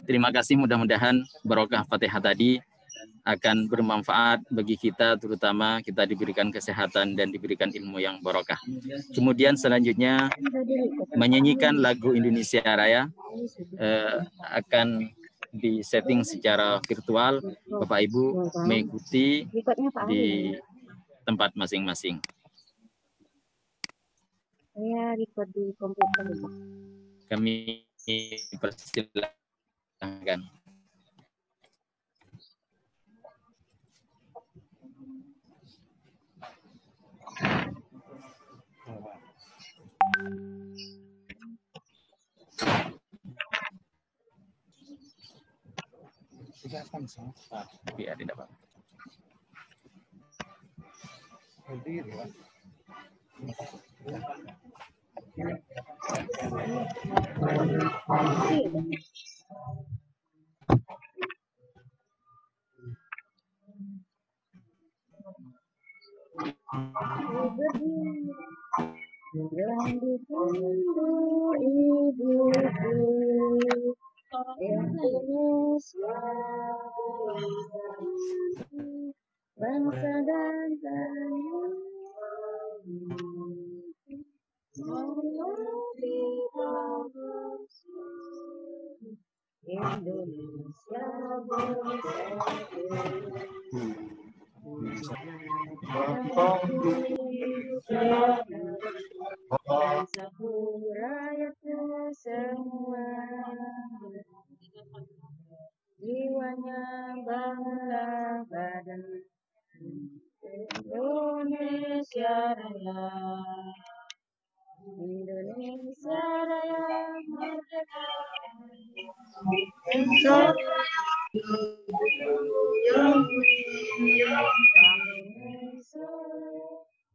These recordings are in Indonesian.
Terima kasih, mudah-mudahan barokah Fatihah tadi akan bermanfaat bagi kita, terutama kita diberikan kesehatan dan diberikan ilmu yang barokah. Kemudian selanjutnya menyanyikan lagu Indonesia Raya akan disetting secara virtual. Bapak Ibu mengikuti di tempat masing-masing. Saya record di komputer. Kami persilahkan. Biar tidak apa-apa. Yang ditunggu ibuku Indonesia, bangsa dan tanah Indonesia bersatu rakyatnya semua, jiwanya bangga badan Indonesia Raya. Indonesia Raya merdeka. Indonesia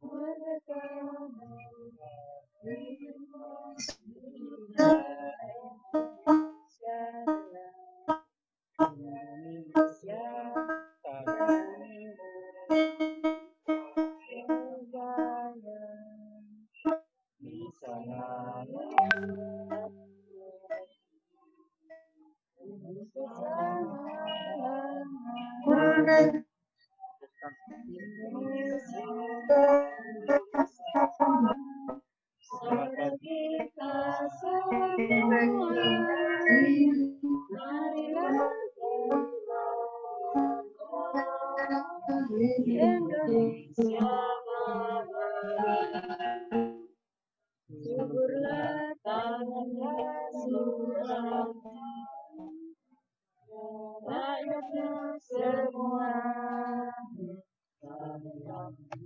merdeka. Kita semua marilah Indonesia suburlah tanahnya suram, rakyatnya semua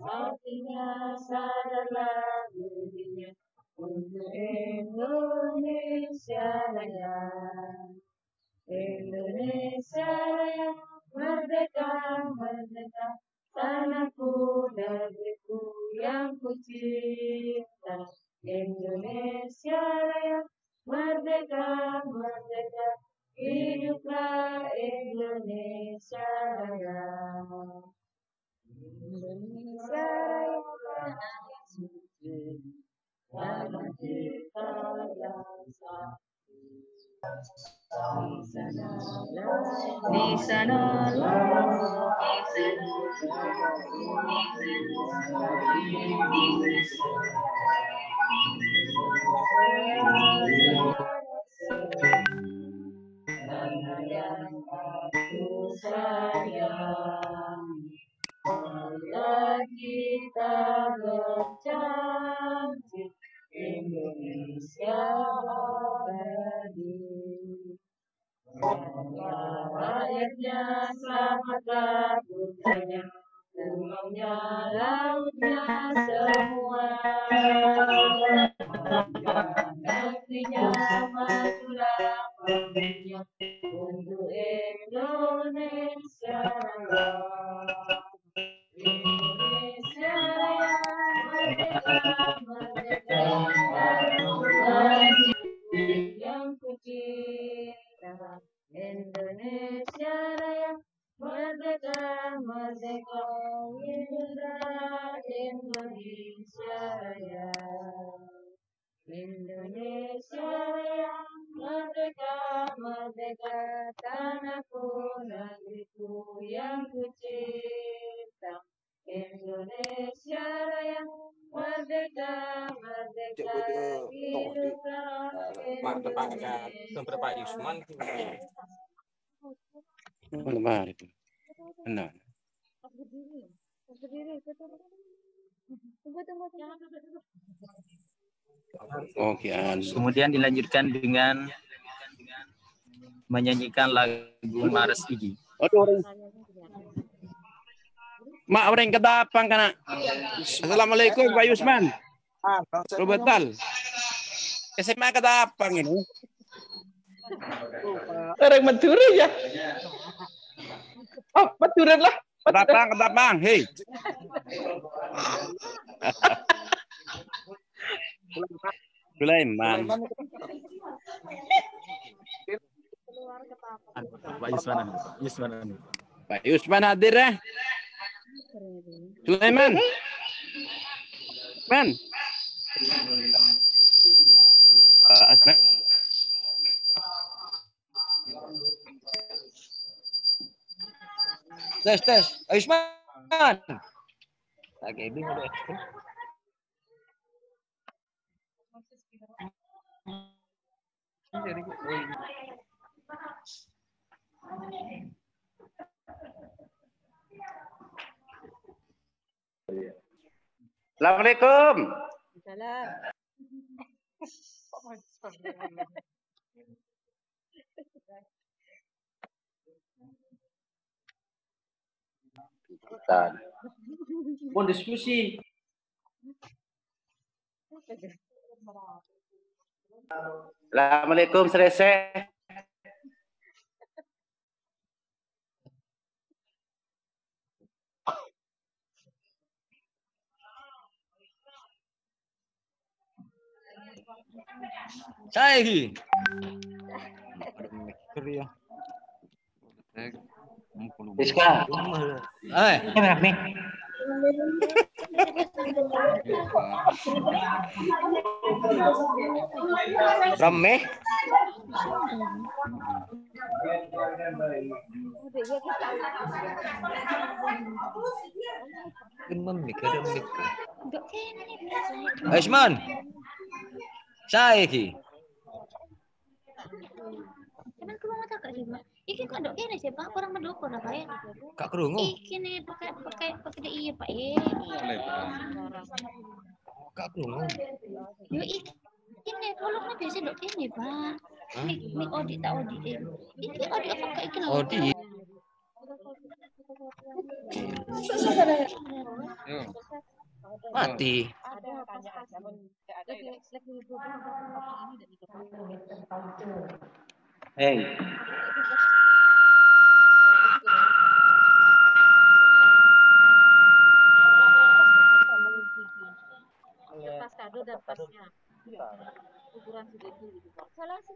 hatinya sadarlah dirinya untuk Indonesia Raya. Indonesia Raya merdeka, merdeka, tanahku negeriku yang ku cinta. Indonesia Raya merdeka, merdeka, hiduplah Indonesia Raya. Indonesia Raya tanah yang suci, tanah kita yang satu. Di sanalah tanah yang aku sayang, marilah kita berjanji Indonesia abadi. Rakyatnya selamatlah putranya, pulau-nya, lautnya semua. Negerinya majulah pabriknya untuk Indonesia Raya. Indonesia Raya merdeka, merdeka, yang ku cinta. Indonesia Raya merdeka, merdeka, hiduplah Indonesia Raya. Indonesia Raya merdeka, merdeka, tanahku, negeriku yang kucinta. Indonesia Raya, merdeka, merdeka, hiduplah Indonesia. Pak Yusman. Benar itu. Benar. Oke. Kemudian dilanjutkan dengan menyanyikan lagu Mars Igi. Mak orang kedapang kana. Assalamualaikum Pak Yusman. Robetal. SMA kedapang ini. Orang Madura ya. Oh, Madura lah. Kedapang, hei. Sulaiman. Pak Yusman. Pak Yusman hadir ya. Sulaiman. Man. Tes. Yusman. Lagi bingung deh. Assalamualaikum. Salam. Mau diskusi. Assalamualaikum Serese. Saya lagi. Iska. Enak nih. Rame. Yusman. Saya lagi. Cuman keluar mata kak sih, Pak. Iki kok dok kene sih, Pak. Orang mendukung apa ya? Kak kerungu. Iki nih pakai iya, Pak. Kak kerungu. Yo iki nih tolong nih biasa dok kene, Pak. Ini audit tak audit. Iki audit apa kayak iki lho. Audit. Mati. Hei. Pas kado dan pasnya. Ukuran segitu gitu, Pak. Salah sih.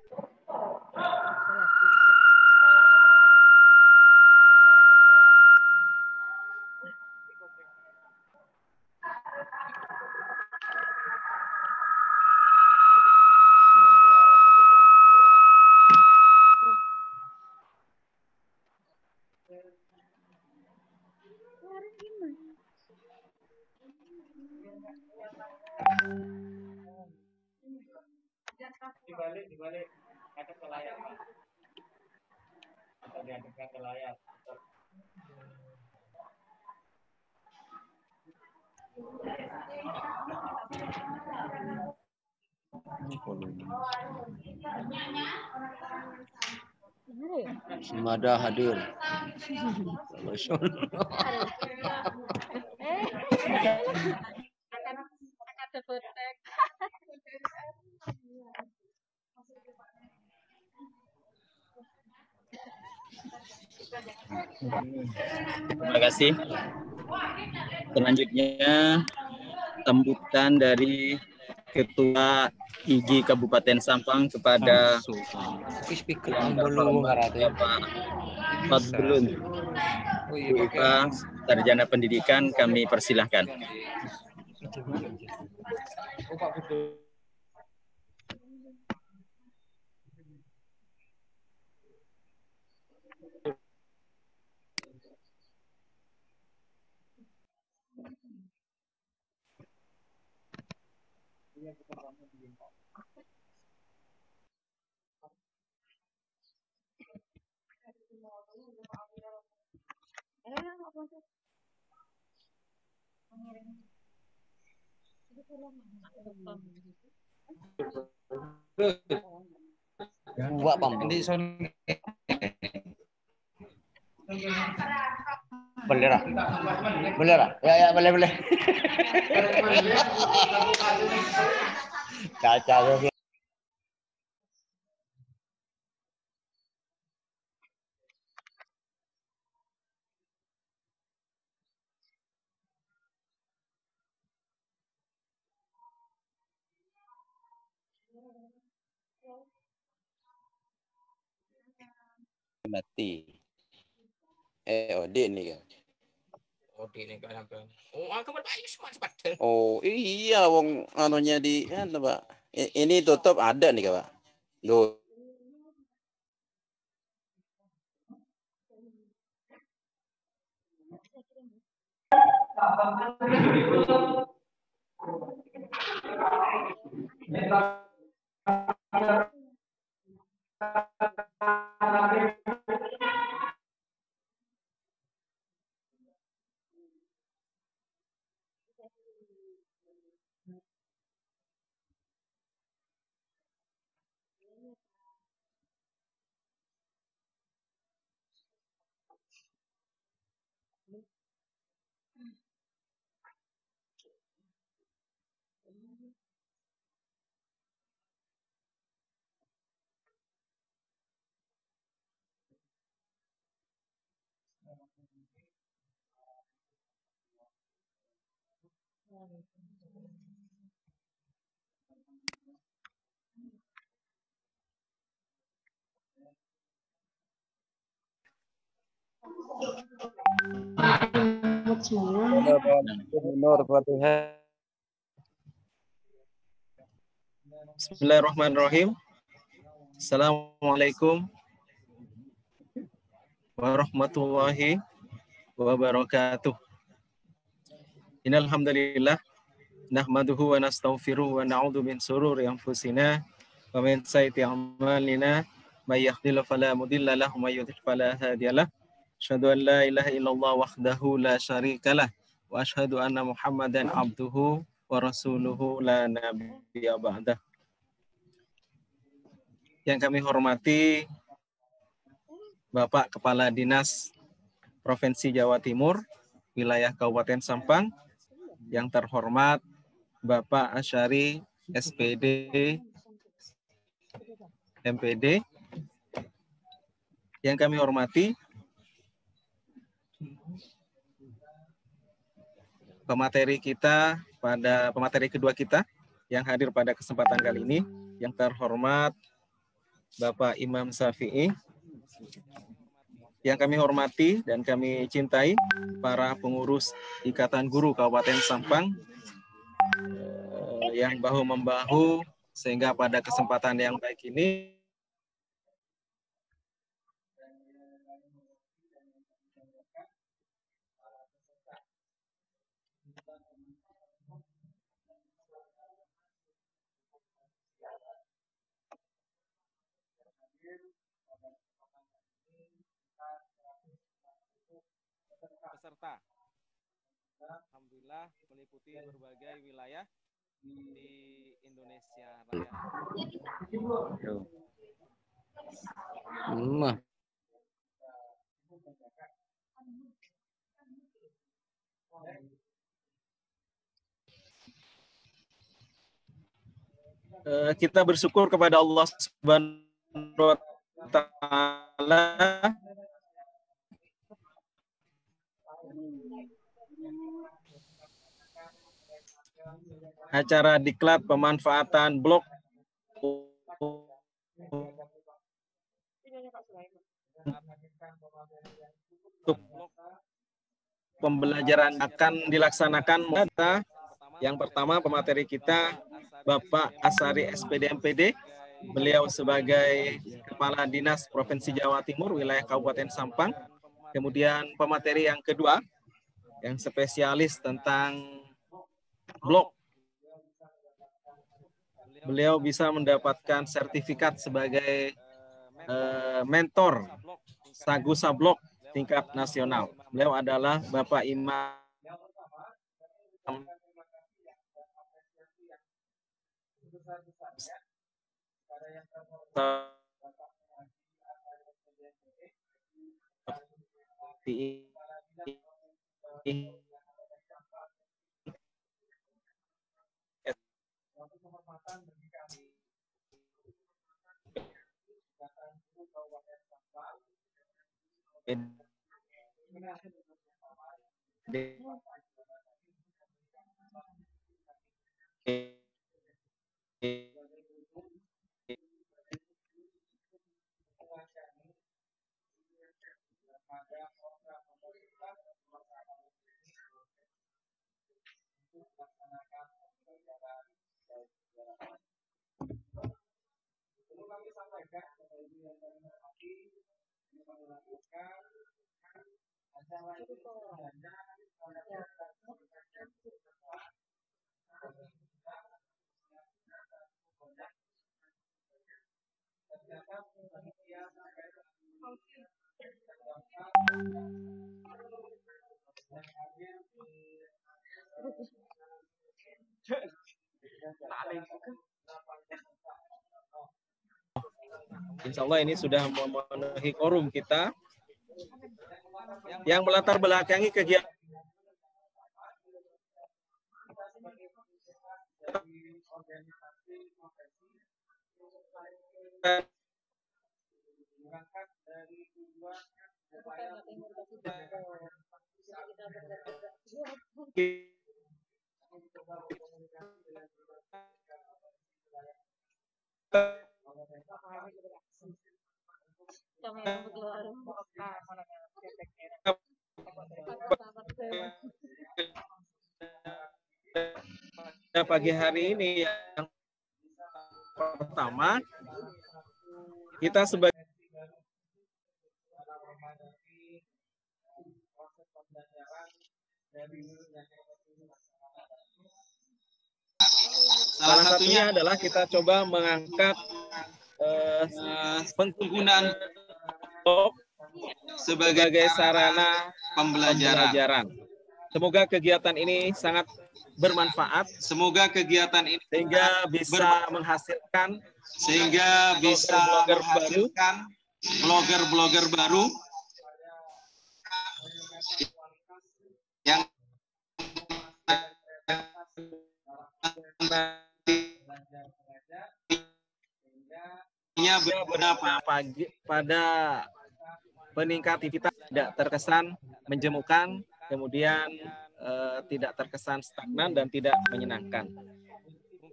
Dibalik ada ke layar, Pak. Atau dihadapkan ke layar. Semada hadir. Akan terpetek. Terima kasih. Selanjutnya sambutan dari Ketua IGI Kabupaten Sampang kepada Bapak Fadlun, Bapak Sarjana Pendidikan, kami persilahkan. Buat pam. Boleh lah. Boleh lah. Ya boleh. Kacau. Mati. Odik ni kan. Odik ni kan apa? Oh, aku berbaik semua sepatu. Oh, iya wong anunya di kan, Pak. Ini tutup ada nih, Pak. Loh. Bismillahirrahmanirrahim. Assalamualaikum warahmatullahi wabarakatuh. Innal hamdalillah nahmaduhu wa nastaghfiruhu wa na'udzu min shururi anfusina wa min sayyiati a'malina may yahdihillahu fala mudilla lahu wa may yudhlil fala hadiyalah. Asyhadu an la ilaha illallah wahdahu la syarikalah wa asyhadu anna Muhammadan abduhu wa rasuluhu la nabiyya ba'dah. Yang kami hormati Bapak Kepala Dinas Provinsi Jawa Timur, wilayah Kabupaten Sampang, yang terhormat Bapak Asyari SPD MPD, yang kami hormati pemateri kedua kita yang hadir pada kesempatan kali ini, yang terhormat Bapak Imam Syafi'i, yang kami hormati dan kami cintai para pengurus Ikatan Guru Kabupaten Sampang yang bahu-membahu sehingga pada kesempatan yang baik ini peserta. Alhamdulillah meliputi berbagai wilayah di Indonesia Raya. Kita bersyukur kepada Allah Subhanahu wa Ta'ala acara diklat pemanfaatan blok untuk pembelajaran akan dilaksanakan. Yang pertama pemateri kita Bapak Asyari SPD MPD, beliau sebagai Kepala Dinas Provinsi Jawa Timur wilayah Kabupaten Sampang. Kemudian pemateri yang kedua yang spesialis tentang blok beliau bisa mendapatkan sertifikat sebagai mentor Sagu Sablok tingkat nasional. Beliau adalah Bapak Imam Insya Allah ini sudah memenuhi quorum kita yang melatar belakangi kegiatan pagi hari ini. Yang pertama, kita sebagai salah satunya adalah kita coba mengangkat penggunaan sebagai sarana pembelajaran. Semoga kegiatan ini sangat bermanfaat. Semoga kegiatan ini sehingga bisa menghasilkan blogger-blogger baru yang beberapa pada peningkat aktivitas tidak terkesan menjemukan, kemudian tidak terkesan stagnan dan tidak menyenangkan.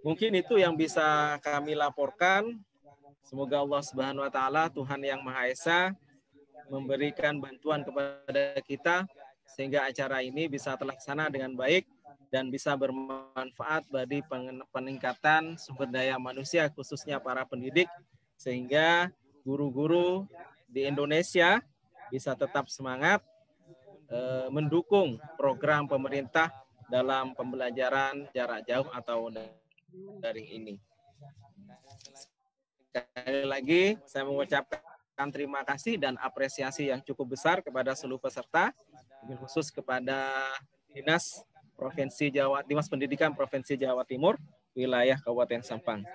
Mungkin itu yang bisa kami laporkan. Semoga Allah Subhanahu wa taala, Tuhan yang Maha Esa, memberikan bantuan kepada kita sehingga acara ini bisa terlaksana dengan baik dan bisa bermanfaat bagi peningkatan sumber daya manusia, khususnya para pendidik, sehingga guru-guru di Indonesia bisa tetap semangat mendukung program pemerintah dalam pembelajaran jarak jauh atau daring ini. Sekali lagi saya mengucapkan terima kasih dan apresiasi yang cukup besar kepada seluruh peserta, khusus kepada Dinas Pendidikan Provinsi Jawa Timur, wilayah Kabupaten Sampang.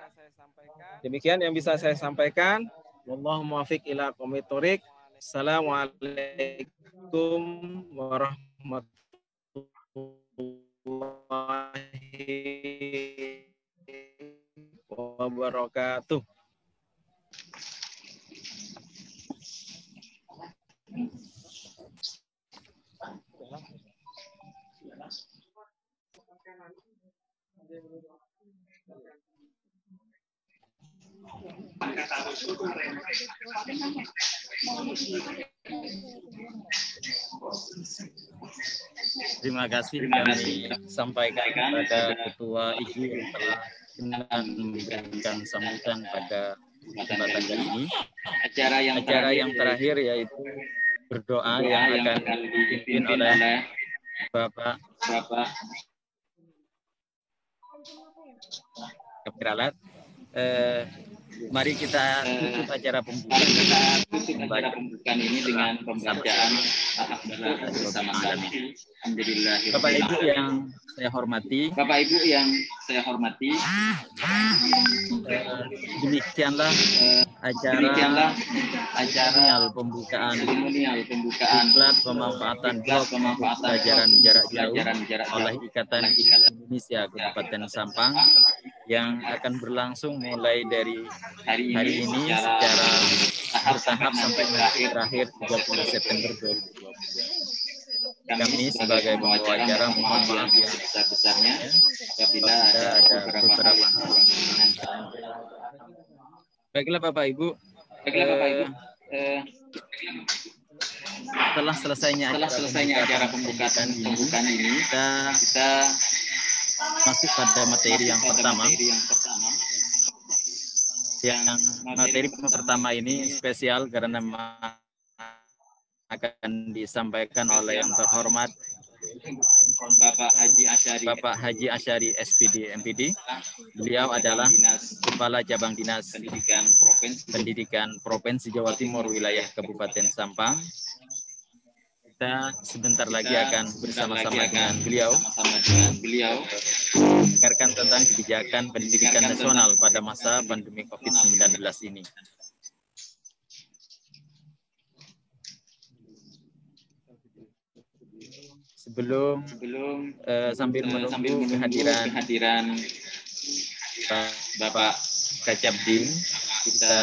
Demikian yang bisa saya sampaikan. Wallahu muwaffiq ila aqwamit thoriq. Assalamualaikum warahmatullahi wabarakatuh. Terima kasih kami sampaikan kepada Ketua IGU yang telah memberikan sambutan pada kesempatan kali ini. Acara yang terakhir yaitu berdoa yang akan dipimpin oleh Bapak Kapiralat. Mari kita tutup acara pembukaan ini dengan pembacaan alhamdulillah bersama kami. Alhamdulillah. Bapak Ibu yang saya hormati, demikianlah acara pembukaan diklat pemanfaatan blok pelajaran jarak jauh oleh Ikatan Indonesia Kabupaten Sampang yang akan berlangsung mulai dari hari ini secara bertahap sampai terakhir 30 September 2020. Kami sebagai pembawa acara mohon maaf yang besar-besarnya apabila ada beberapa hal. Baiklah Bapak Ibu, setelah selesainya acara pembukaan ini, kita masuk pada materi yang pertama. Yang materi pertama ini spesial karena akan disampaikan oleh yang terhormat Bapak Haji Asyari SPD MPD. Beliau adalah Kepala Cabang Dinas Pendidikan Provinsi Jawa Timur wilayah Kabupaten Sampang. Kita sebentar lagi akan bersama-sama dengan beliau mendengarkan tentang kebijakan pendidikan nasional pada masa pandemi COVID-19 ini. Sebelum sambil menunggu kehadiran Bapak Kacabdin, kita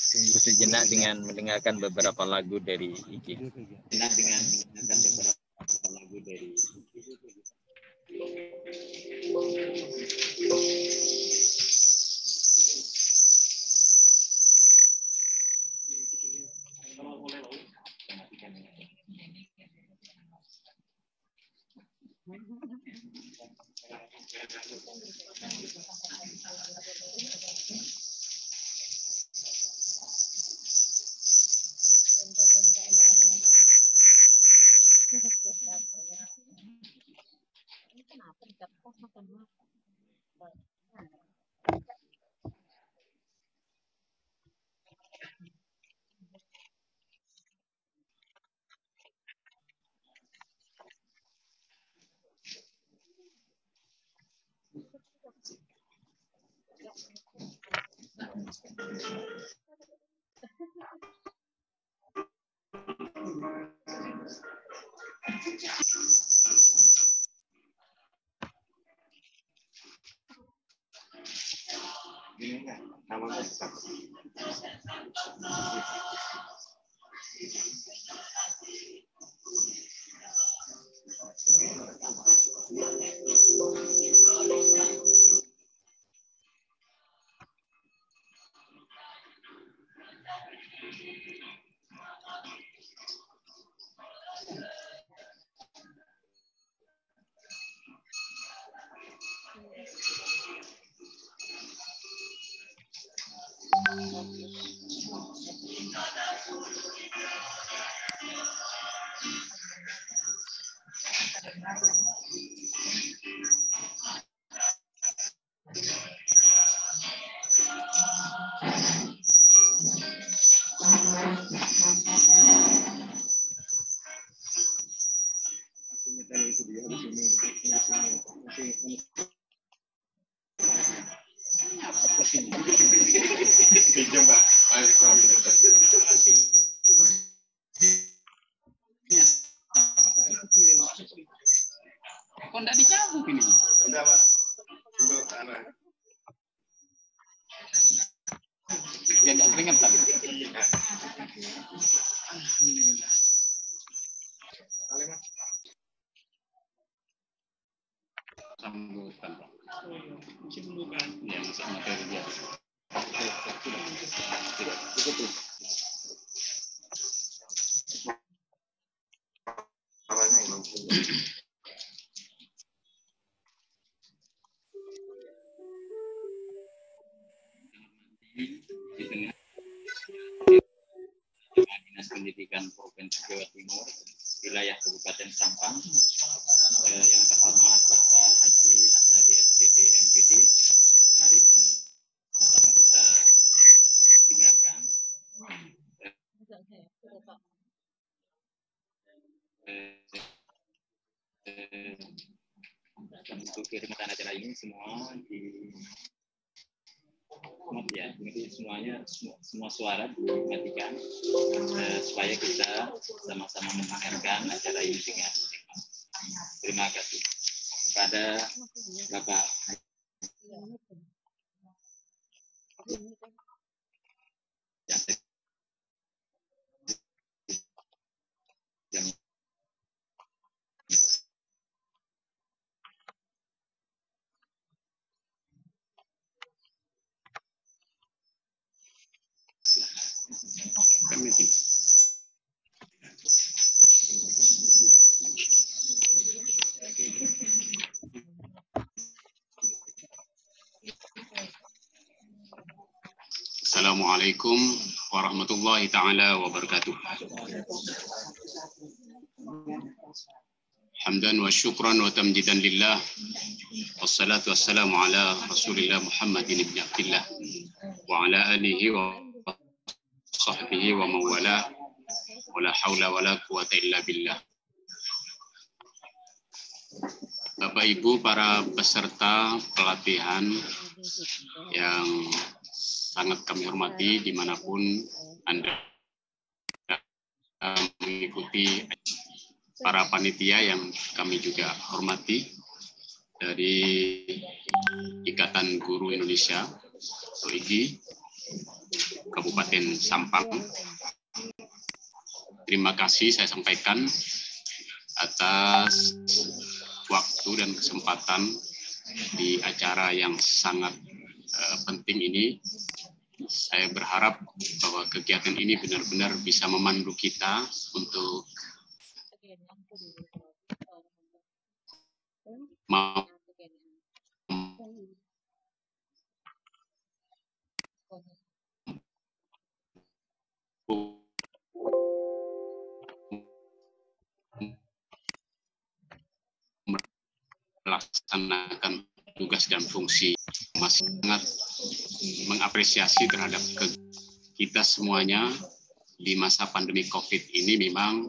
tunggu sejenak dengan mendengarkan beberapa lagu dari IKI. Kok enggak dicabut ini? Udah, Pak. Untuk arah. Ya enggak keringat tadi. Alhamdulillah. Sambutan, Pak. Sambutan. Ya, masuk materi biasa. Cukup. Dinas Pendidikan Provinsi Jawa Timur wilayah Kabupaten Sampang, yang terhormat Bapak Haji Asyari SPD MPD, Untuk kirimkan acara ini semua di maaf ya, jadi semuanya semua suara dimatikan supaya kita sama-sama memamerkan acara ini dengan terima kasih kepada Bapak Assalamualaikum warahmatullahi taala wabarakatuh. Hamdan wa syukran wa tamjidan lillah. Wassalatu wassalamu ala Rasulillah Muhammadin ibn Abdillah wa ala alihi wa sahbihi wa mawala wa la hawla wa la quwata illa billah. Bapak Ibu para peserta pelatihan yang sangat kami hormati dimanapun Anda mengikuti, para panitia yang kami juga hormati dari Ikatan Guru Indonesia (IGI) Kabupaten Sampang. Terima kasih saya sampaikan atas waktu dan kesempatan di acara yang sangat penting ini. Saya berharap bahwa kegiatan ini benar-benar bisa memandu kita untuk melaksanakan tugas dan fungsi. Masih sangat mengapresiasi terhadap kita semuanya di masa pandemi COVID ini. Memang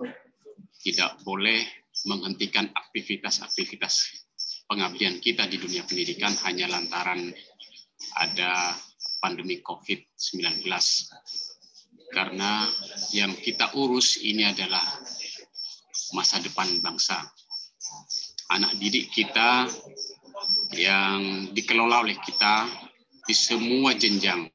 tidak boleh menghentikan aktivitas-aktivitas pengabdian kita di dunia pendidikan hanya lantaran ada pandemi COVID-19. Karena yang kita urus ini adalah masa depan bangsa. Anak didik kita yang dikelola oleh kita di semua jenjang.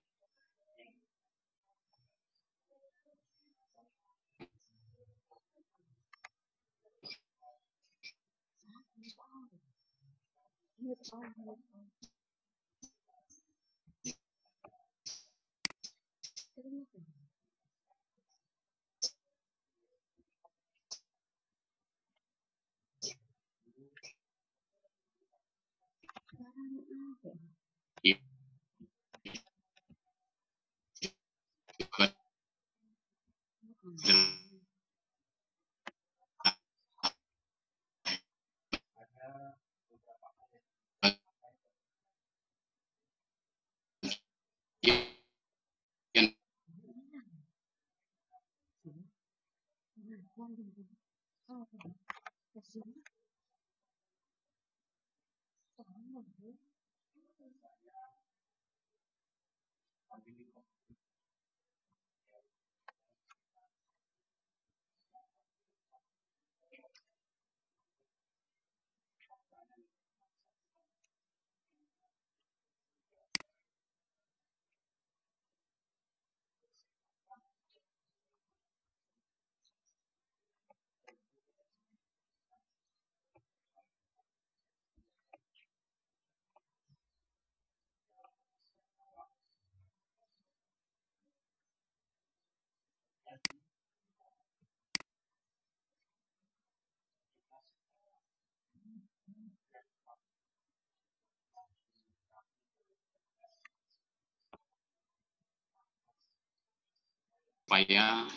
Supaya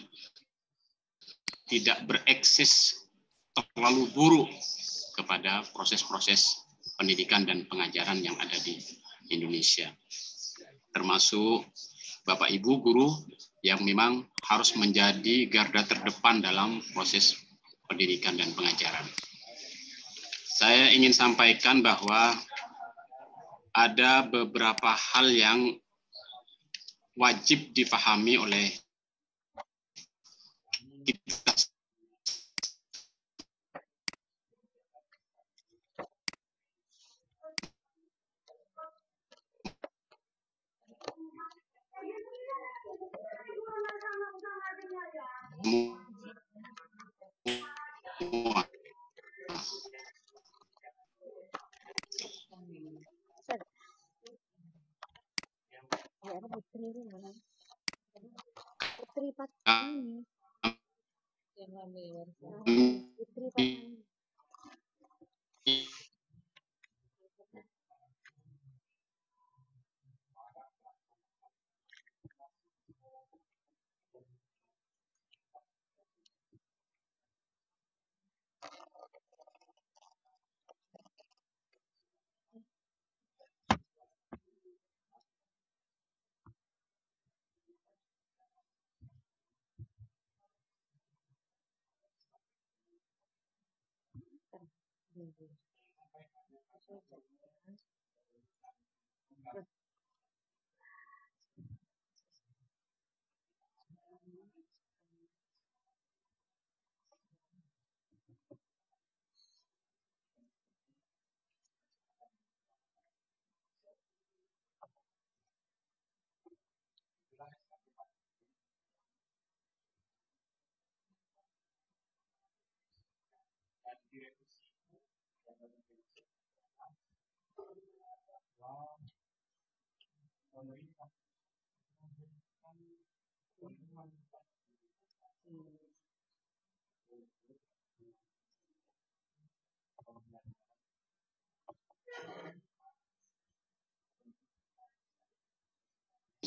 tidak berekses terlalu buruk kepada proses-proses pendidikan dan pengajaran yang ada di Indonesia. Termasuk Bapak Ibu guru yang memang harus menjadi garda terdepan dalam proses pendidikan dan pengajaran. Saya ingin sampaikan bahwa ada beberapa hal yang wajib dipahami oleh kita semua. Putri Patani. Putri Patani.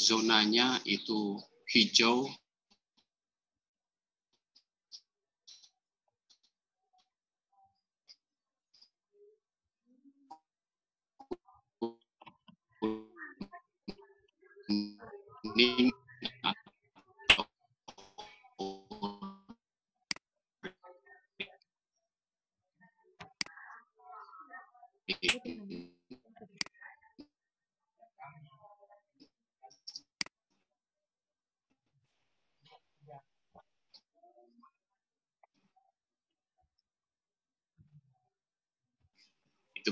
Zonanya itu hijau, kuning, itu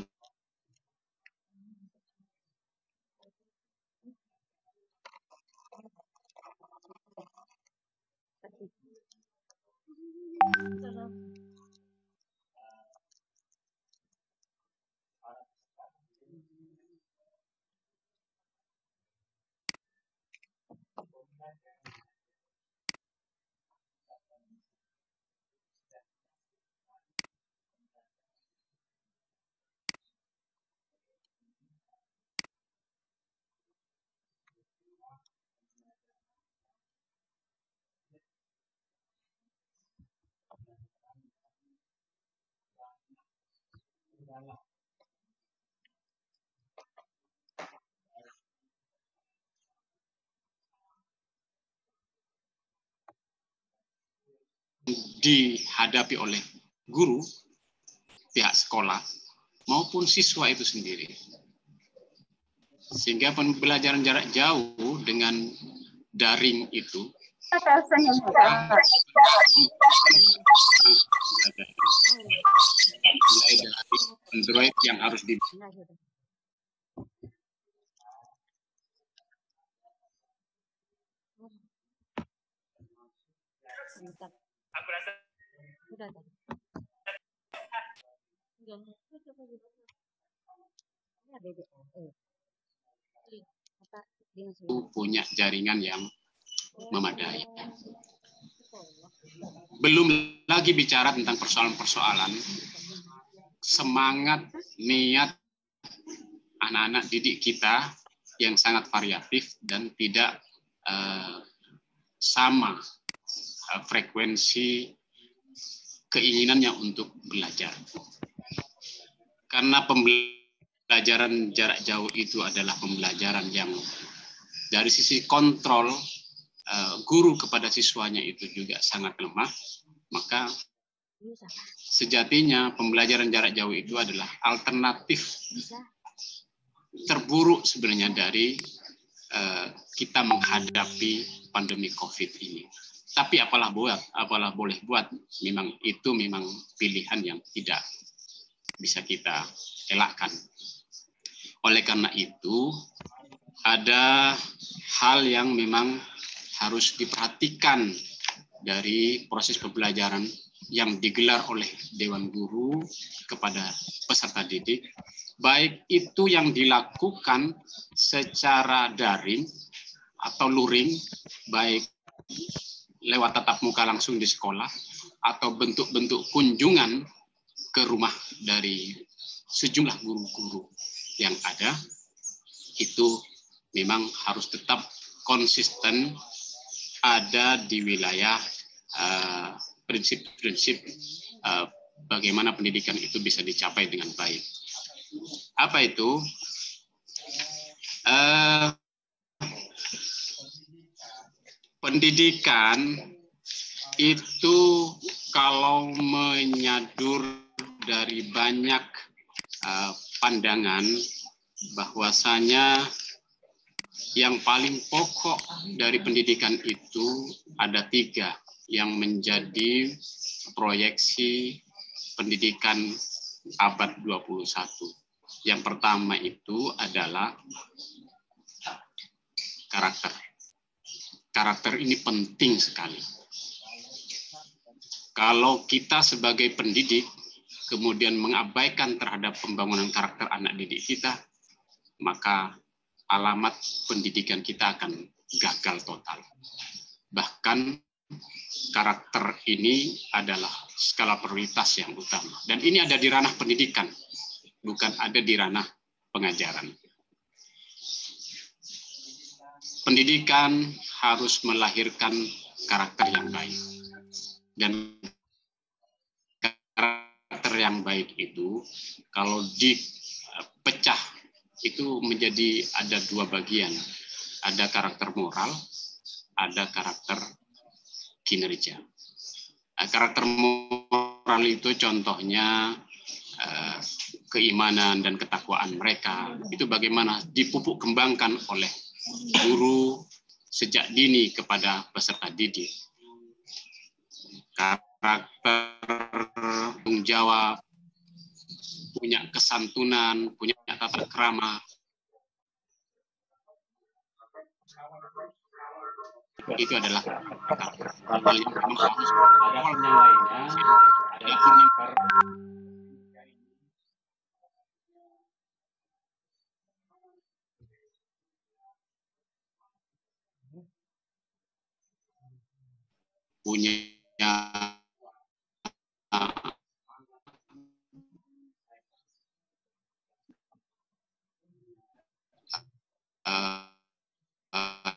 dihadapi oleh guru, pihak sekolah, maupun siswa itu sendiri. Sehingga pembelajaran jarak jauh dengan daring itu mulai dari Android yang harus di Aku rasa udah. punya jaringan yang memadai. Belum lagi bicara tentang persoalan-persoalan semangat, niat anak-anak didik kita yang sangat variatif dan tidak sama frekuensi keinginannya untuk belajar. Karena pembelajaran jarak jauh itu adalah pembelajaran yang dari sisi kontrol guru kepada siswanya itu juga sangat lemah, maka sejatinya pembelajaran jarak jauh itu adalah alternatif terburuk sebenarnya dari kita menghadapi pandemi COVID ini. Tapi apalah boleh buat, memang itu memang pilihan yang tidak bisa kita elakkan. Oleh karena itu, ada hal yang memang harus diperhatikan dari proses pembelajaran yang digelar oleh Dewan Guru kepada peserta didik, baik itu yang dilakukan secara daring atau luring, baik lewat tatap muka langsung di sekolah, atau bentuk-bentuk kunjungan ke rumah dari sejumlah guru-guru yang ada, itu memang harus tetap konsisten ada di wilayah prinsip-prinsip bagaimana pendidikan itu bisa dicapai dengan baik. Apa itu? Pendidikan itu kalau menyadur dari banyak pandangan, bahwasanya yang paling pokok dari pendidikan itu ada 3 yang menjadi proyeksi pendidikan abad 21. Yang pertama itu adalah karakter. Karakter ini penting sekali. Kalau kita sebagai pendidik kemudian mengabaikan terhadap pembangunan karakter anak didik kita, maka alamat pendidikan kita akan gagal total. Bahkan karakter ini adalah skala prioritas yang utama. Dan ini ada di ranah pendidikan, bukan ada di ranah pengajaran. Pendidikan harus melahirkan karakter yang baik. Dan karakter yang baik itu kalau dipecah itu menjadi ada 2 bagian. Ada karakter moral, ada karakter kinerja. Karakter moral itu contohnya keimanan dan ketakwaan mereka. Itu bagaimana dipupuk kembangkan oleh guru sejak dini kepada peserta didik. Karakter tanggung jawab, punya kesantunan, punya tata krama. Itu adalah hal yang harus punya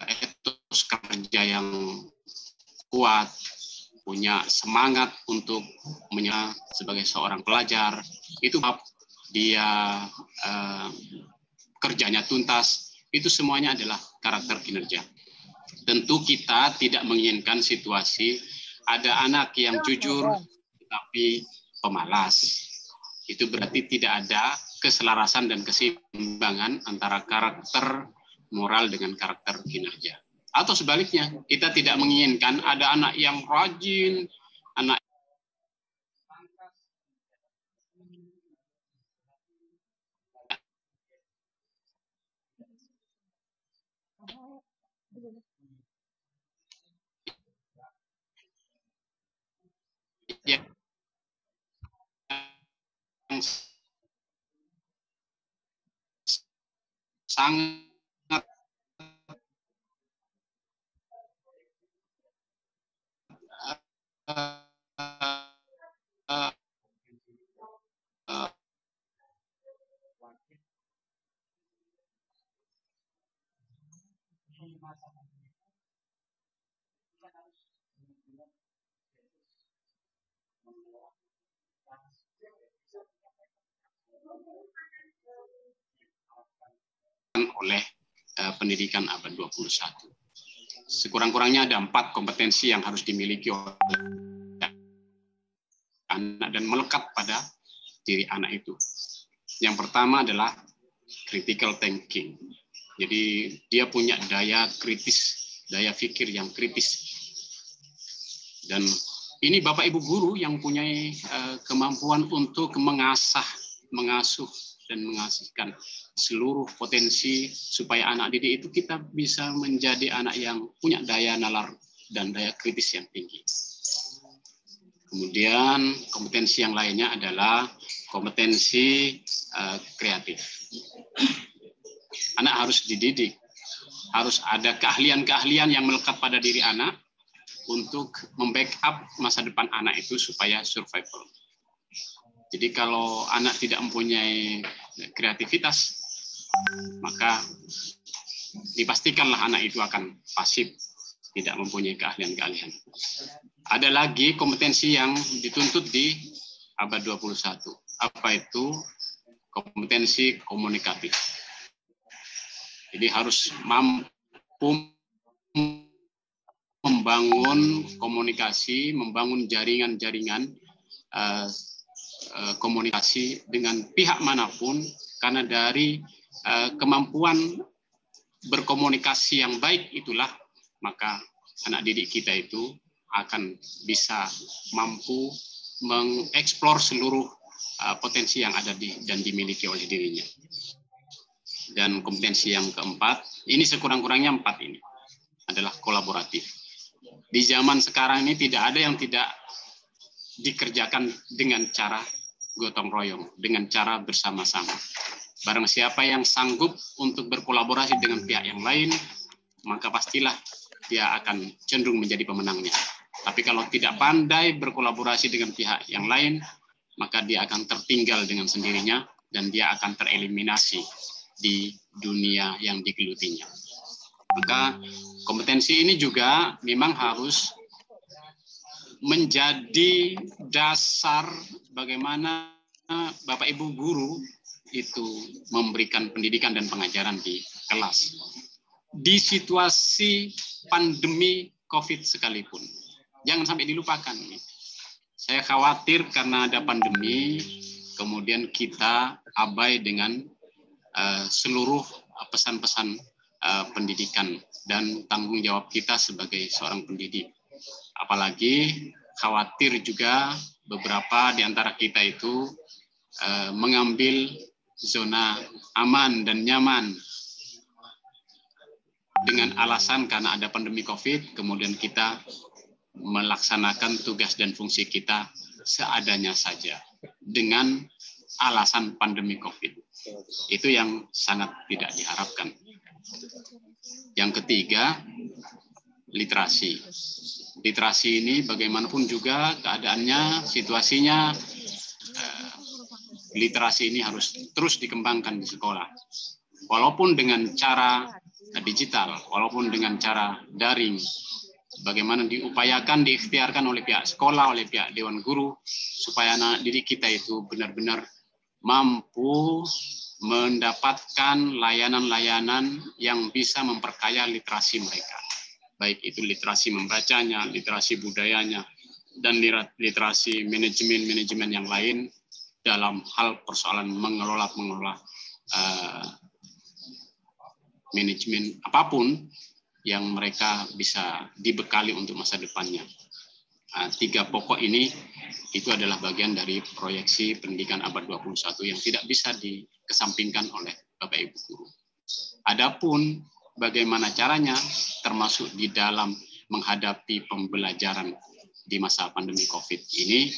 etos kerja yang kuat, punya semangat untuk sebagai seorang pelajar, itu dia kerjanya tuntas, itu semuanya adalah karakter kinerja. Tentu kita tidak menginginkan situasi ada anak yang jujur tapi pemalas. Itu berarti tidak ada keselarasan dan keseimbangan antara karakter moral dengan karakter kinerja. Atau sebaliknya, kita tidak menginginkan ada anak yang rajin, anak yang sangat oleh pendidikan abad 21. sekurang-kurangnya ada 4 kompetensi yang harus dimiliki oleh anak dan melekat pada diri anak itu. Yang pertama adalah critical thinking. Jadi dia punya daya kritis, daya pikir yang kritis. Dan ini Bapak Ibu guru yang punya kemampuan untuk mengasuh dan mengasihkan seluruh potensi supaya anak didik itu kita bisa menjadi anak yang punya daya nalar dan daya kritis yang tinggi. Kemudian kompetensi yang lainnya adalah kompetensi kreatif. Anak harus dididik, harus ada keahlian-keahlian yang melekat pada diri anak untuk membackup masa depan anak itu supaya survival. Jadi kalau anak tidak mempunyai kreativitas, maka dipastikanlah anak itu akan pasif, tidak mempunyai keahlian-keahlian. Ada lagi kompetensi yang dituntut di abad 21. Apa itu? Kompetensi komunikatif. Jadi harus mampu membangun komunikasi, membangun jaringan-jaringan komunikasi dengan pihak manapun, karena dari kemampuan berkomunikasi yang baik itulah maka anak didik kita itu akan bisa mampu mengeksplor seluruh potensi yang ada dan dimiliki oleh dirinya. Dan kompetensi yang keempat, ini sekurang-kurangnya 4 ini, adalah kolaboratif. Di zaman sekarang ini tidak ada yang tidak dikerjakan dengan cara gotong royong, dengan cara bersama-sama. Barang siapa yang sanggup untuk berkolaborasi dengan pihak yang lain, maka pastilah dia akan cenderung menjadi pemenangnya. Tapi kalau tidak pandai berkolaborasi dengan pihak yang lain, maka dia akan tertinggal dengan sendirinya dan dia akan tereliminasi di dunia yang digelutinya. Maka kompetensi ini juga memang harus menjadi dasar bagaimana Bapak Ibu guru itu memberikan pendidikan dan pengajaran di kelas. Di situasi pandemi COVID sekalipun. Jangan sampai dilupakan. Saya khawatir karena ada pandemi, kemudian kita abai dengan seluruh pesan-pesan pendidikan dan tanggung jawab kita sebagai seorang pendidik. Apalagi khawatir juga beberapa di antara kita itu mengambil zona aman dan nyaman dengan alasan karena ada pandemi COVID, kemudian kita melaksanakan tugas dan fungsi kita seadanya saja dengan alasan pandemi COVID. Itu yang sangat tidak diharapkan. Yang ketiga, literasi. Literasi ini bagaimanapun juga keadaannya, situasinya, literasi ini harus terus dikembangkan di sekolah. Walaupun dengan cara digital, walaupun dengan cara daring, bagaimana diupayakan, diikhtiarkan oleh pihak sekolah, oleh pihak dewan guru, supaya anak didik kita itu benar-benar mampu mendapatkan layanan-layanan yang bisa memperkaya literasi mereka. Baik itu literasi membacanya, literasi budayanya, dan literasi manajemen-manajemen yang lain dalam hal persoalan mengelola manajemen apapun yang mereka bisa dibekali untuk masa depannya. 3 pokok ini itu adalah bagian dari proyeksi pendidikan abad 21 yang tidak bisa dikesampingkan oleh Bapak Ibu guru. Adapun bagaimana caranya, termasuk di dalam menghadapi pembelajaran di masa pandemi COVID ini,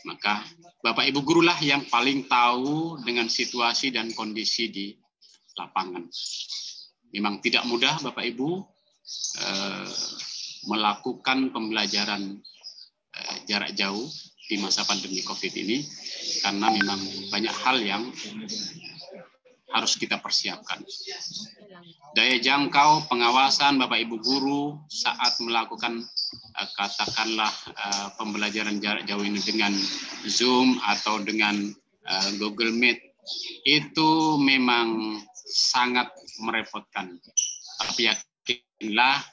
maka Bapak Ibu gurulah yang paling tahu dengan situasi dan kondisi di lapangan. Memang tidak mudah Bapak Ibu melakukan pembelajaran jarak jauh di masa pandemi COVID ini, karena memang banyak hal yang harus kita persiapkan. Daya jangkau pengawasan Bapak Ibu guru saat melakukan katakanlah pembelajaran jarak jauh ini dengan Zoom atau dengan Google Meet, itu memang sangat merepotkan. Tapi yakin yakinlah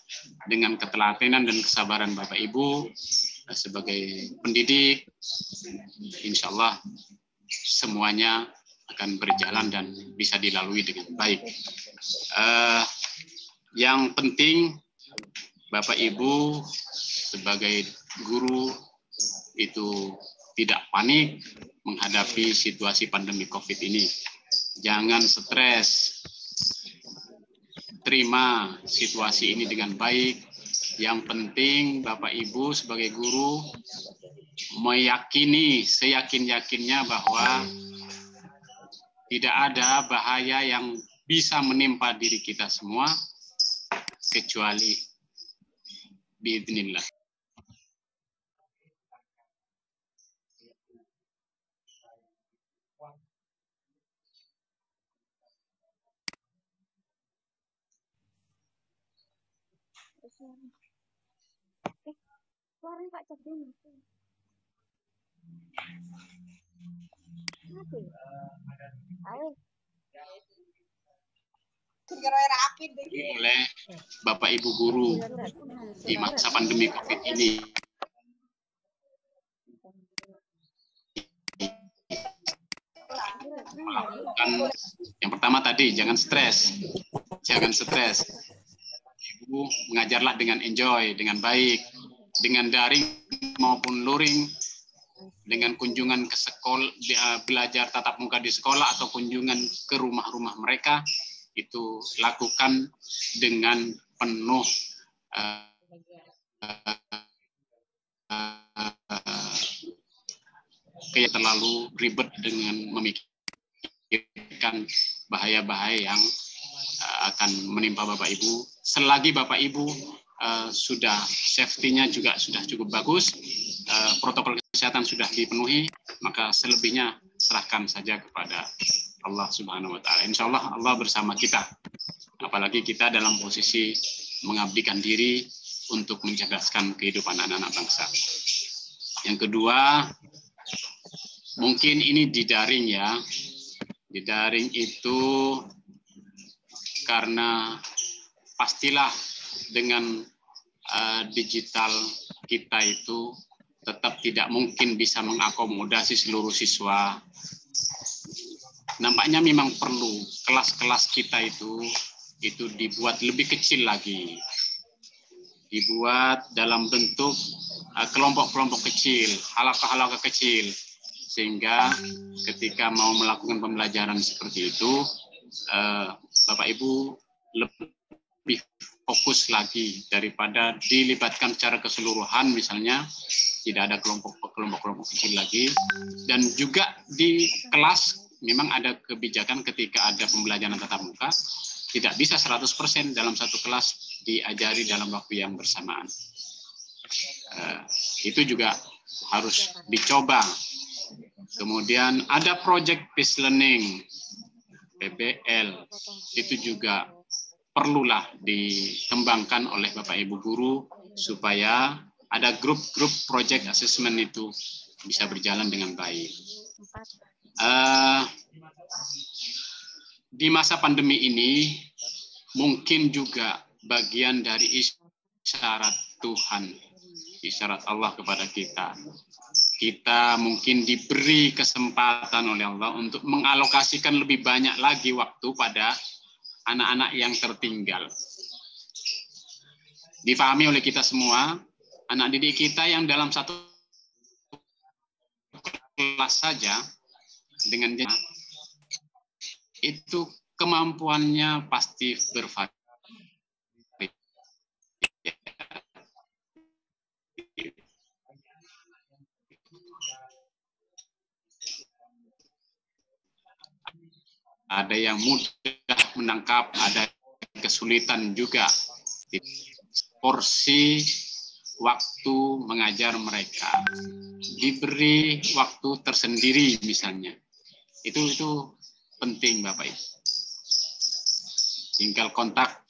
dengan ketelatenan dan kesabaran Bapak Ibu sebagai pendidik, insya Allah semuanya akan berjalan dan bisa dilalui dengan baik. Yang penting Bapak Ibu sebagai guru itu tidak panik menghadapi situasi pandemi COVID ini. Jangan stres, terima situasi ini dengan baik. Yang penting Bapak Ibu sebagai guru meyakini seyakin-yakinnya bahwa tidak ada bahaya yang bisa menimpa diri kita semua kecuali biidznillah. Suaranya Pak Cak Deni. Mati. Ayo. Oleh Bapak Ibu guru di masa pandemi COVID ini. Yang pertama tadi, jangan stres. Jangan stres. Ibu mengajarlah dengan enjoy, dengan baik, dengan daring maupun luring, dengan kunjungan ke sekolah, belajar tatap muka di sekolah atau kunjungan ke rumah-rumah mereka, itu lakukan dengan penuh kayak terlalu ribet dengan memikirkan bahaya-bahaya yang akan menimpa Bapak Ibu. Selagi Bapak Ibu sudah safety-nya juga sudah cukup bagus, protokol kesehatan sudah dipenuhi, maka selebihnya serahkan saja kepada Allah Subhanahu wa Ta'ala. Insya Allah Allah bersama kita. Apalagi kita dalam posisi mengabdikan diri untuk mencerdaskan kehidupan anak-anak bangsa. Yang kedua, mungkin ini di daring ya. Di daring itu karena pastilah dengan digital kita itu tetap tidak mungkin bisa mengakomodasi seluruh siswa. Nampaknya memang perlu kelas-kelas kita itu dibuat lebih kecil lagi. Dibuat dalam bentuk kelompok-kelompok kecil, halaqah-halaqah kecil. Sehingga ketika mau melakukan pembelajaran seperti itu, Bapak Ibu lebih fokus lagi daripada dilibatkan secara keseluruhan, misalnya tidak ada kelompok-kelompok kecil lagi. Dan juga di kelas memang ada kebijakan ketika ada pembelajaran tatap muka, tidak bisa 100% dalam satu kelas diajari dalam waktu yang bersamaan. Itu juga harus dicoba. Kemudian ada project based learning, PBL, itu juga perlulah dikembangkan oleh Bapak Ibu guru supaya ada grup-grup project assessment itu bisa berjalan dengan baik. Di masa pandemi ini mungkin juga bagian dari isyarat Tuhan, isyarat Allah kepada kita. Kita mungkin diberi kesempatan oleh Allah untuk mengalokasikan lebih banyak lagi waktu pada anak-anak yang tertinggal. Difahami oleh kita semua, anak didik kita yang dalam satu kelas saja dengan itu kemampuannya pasti bervariasi. Ada yang mudah menangkap, ada kesulitan juga. Porsi waktu mengajar mereka diberi waktu tersendiri misalnya. Itu penting Bapak Ibu. Tinggal kontak,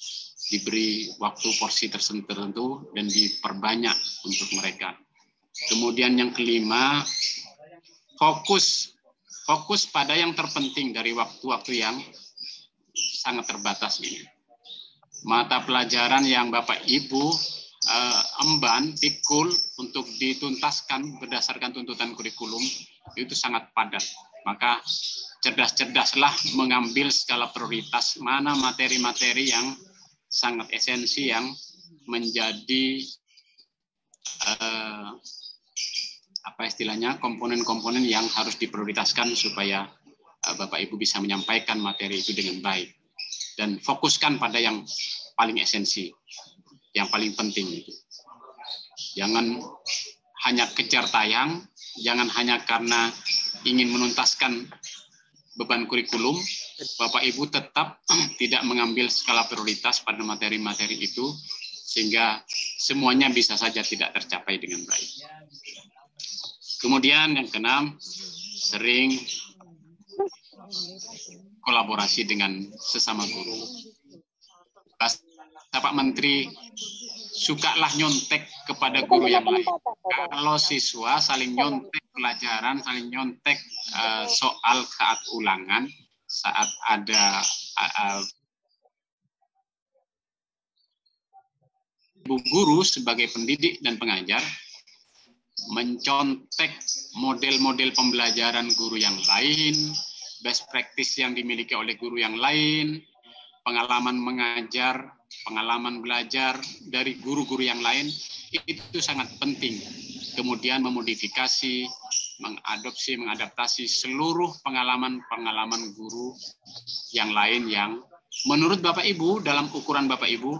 diberi waktu porsi tertentu dan diperbanyak untuk mereka. Kemudian yang kelima, fokus pada yang terpenting dari waktu-waktu yang sangat terbatas ini. mata pelajaran yang Bapak Ibu emban, pikul untuk dituntaskan berdasarkan tuntutan kurikulum itu sangat padat. Maka cerdas-cerdaslah mengambil skala prioritas mana materi-materi yang sangat esensi yang menjadi apa istilahnya komponen-komponen yang harus diprioritaskan supaya Bapak Ibu bisa menyampaikan materi itu dengan baik dan fokuskan pada yang paling esensi, yang paling penting itu. Jangan hanya kejar tayang, jangan hanya karena ingin menuntaskan beban kurikulum, Bapak Ibu tetap tidak mengambil skala prioritas pada materi-materi itu sehingga semuanya bisa saja tidak tercapai dengan baik. Kemudian yang keenam, sering kolaborasi dengan sesama guru. Pak Menteri, sukalah nyontek kepada guru yang lain. Kalau siswa saling nyontek pelajaran, saling nyontek soal saat ulangan, saat ada ibu guru sebagai pendidik dan pengajar, mencontek model-model pembelajaran guru yang lain, best practice yang dimiliki oleh guru yang lain, pengalaman mengajar, pengalaman belajar dari guru-guru yang lain, itu sangat penting. Kemudian memodifikasi, mengadopsi, mengadaptasi seluruh pengalaman-pengalaman guru yang lain yang menurut Bapak Ibu, dalam ukuran Bapak Ibu,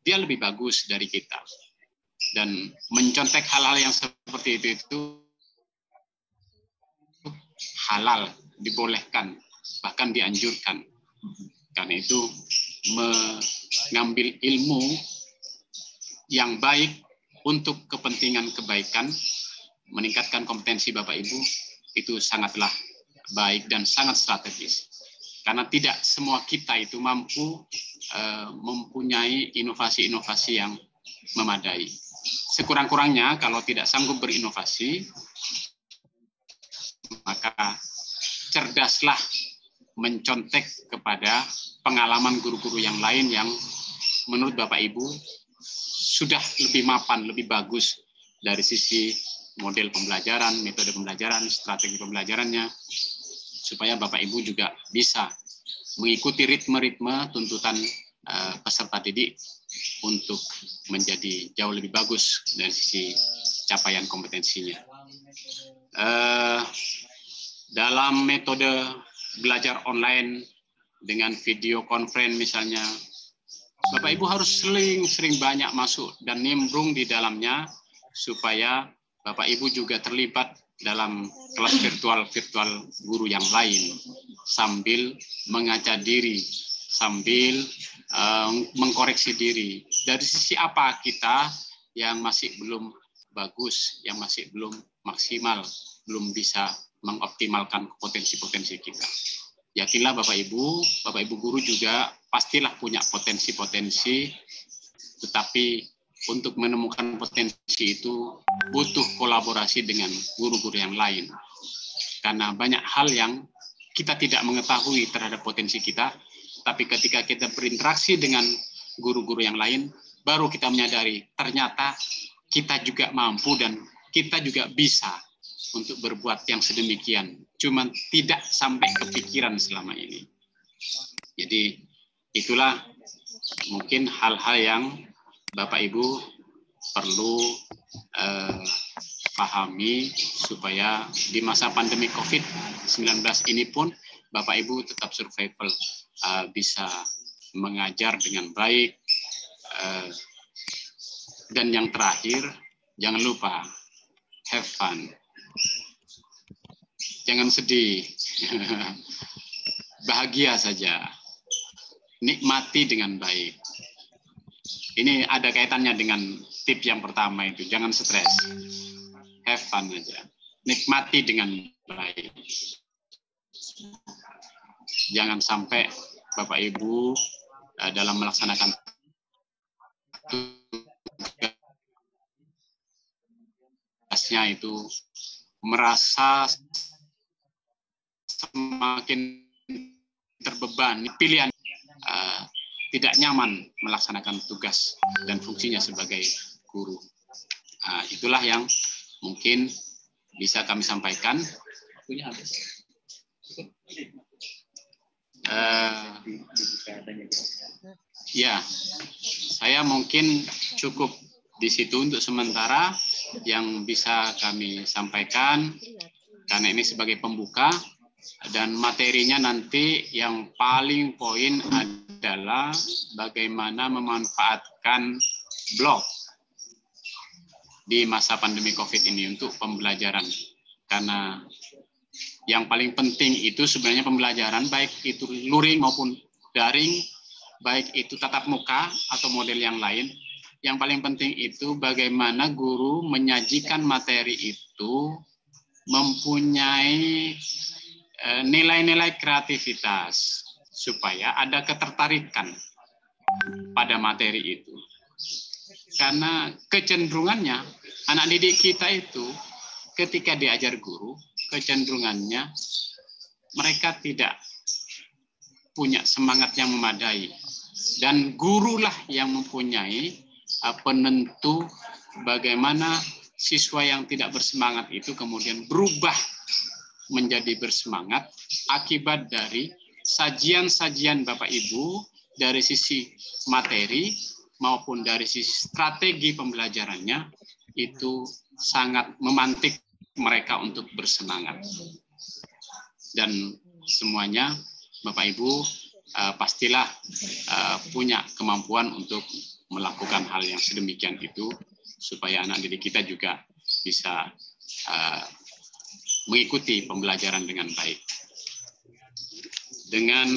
dia lebih bagus dari kita. Dan mencontek hal-hal yang seperti itu halal, dibolehkan, bahkan dianjurkan. Karena itu mengambil ilmu yang baik untuk kepentingan kebaikan, meningkatkan kompetensi Bapak Ibu, itu sangatlah baik dan sangat strategis. Karena tidak semua kita itu mampu mempunyai inovasi-inovasi yang memadai. Sekurang-kurangnya kalau tidak sanggup berinovasi, maka cerdaslah mencontek kepada pengalaman guru-guru yang lain yang menurut Bapak Ibu sudah lebih mapan, lebih bagus dari sisi model pembelajaran, metode pembelajaran, strategi pembelajarannya, supaya Bapak Ibu juga bisa mengikuti ritme-ritme tuntutan peserta didik untuk menjadi jauh lebih bagus dari sisi capaian kompetensinya. Dalam metode belajar online dengan video conference misalnya, Bapak Ibu harus sering banyak masuk dan nimbrung di dalamnya supaya Bapak Ibu juga terlibat dalam kelas virtual guru yang lain sambil mengaca diri, sambil mengkoreksi diri. Dari sisi apa kita yang masih belum bagus, yang masih belum maksimal, belum bisa mengoptimalkan potensi-potensi kita. Yakinlah Bapak Ibu guru juga pastilah punya potensi-potensi, tetapi untuk menemukan potensi itu butuh kolaborasi dengan guru-guru yang lain. Karena banyak hal yang kita tidak mengetahui terhadap potensi kita, tapi ketika kita berinteraksi dengan guru-guru yang lain, baru kita menyadari ternyata kita juga mampu dan kita juga bisa untuk berbuat yang sedemikian. Cuman tidak sampai kepikiran selama ini. Jadi itulah mungkin hal-hal yang Bapak Ibu perlu pahami supaya di masa pandemi COVID-19 ini pun Bapak Ibu tetap survival, bisa mengajar dengan baik. Dan yang terakhir, jangan lupa have fun. Jangan sedih. Bahagia saja. Nikmati dengan baik. Ini ada kaitannya dengan tip yang pertama itu, jangan stres. Have fun aja. Nikmati dengan baik. Jangan sampai Bapak Ibu dalam melaksanakan tugasnya itu merasa semakin terbebani. Pilihan tidak nyaman melaksanakan tugas dan fungsinya sebagai guru. Nah, itulah yang mungkin bisa kami sampaikan. Ya, saya mungkin cukup di situ untuk sementara yang bisa kami sampaikan, karena ini sebagai pembuka, dan materinya nanti yang paling poin adalah bagaimana memanfaatkan blog di masa pandemi COVID ini untuk pembelajaran. Karena yang paling penting itu sebenarnya pembelajaran, baik itu luring maupun daring, baik itu tatap muka atau model yang lain. Yang paling penting itu bagaimana guru menyajikan materi itu mempunyai nilai-nilai kreativitas supaya ada ketertarikan pada materi itu. Karena kecenderungannya anak didik kita itu ketika diajar guru, kecenderungannya mereka tidak punya semangat yang memadai. Dan gurulah yang mempunyai penentu bagaimana siswa yang tidak bersemangat itu kemudian berubah menjadi bersemangat akibat dari sajian-sajian Bapak Ibu dari sisi materi maupun dari sisi strategi pembelajarannya itu sangat memantik mereka untuk bersemangat. Dan semuanya Bapak Ibu pastilah punya kemampuan untuk melakukan hal yang sedemikian itu supaya anak didik kita juga bisa mengikuti pembelajaran dengan baik. Dengan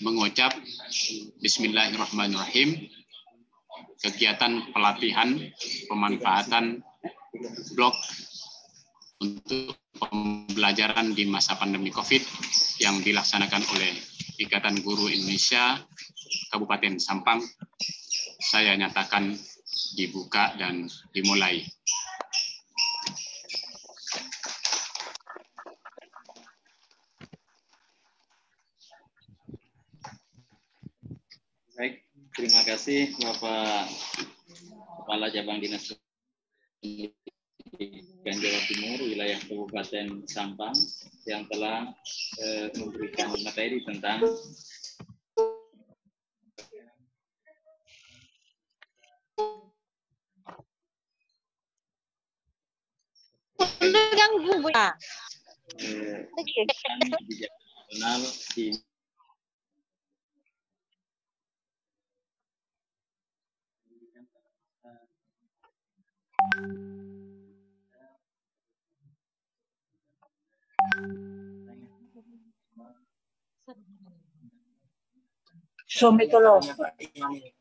mengucap Bismillahirrahmanirrahim, kegiatan pelatihan pemanfaatan blog untuk pembelajaran di masa pandemi COVID yang dilaksanakan oleh Ikatan Guru Indonesia Kabupaten Sampang, saya nyatakan dibuka dan dimulai. Baik, terima kasih Bapak Kepala Cabang Dinas Pendidikan Jawa Timur wilayah Kabupaten Sampang yang telah memberikan materi tentang kebijakan nasional di Suami itu loh.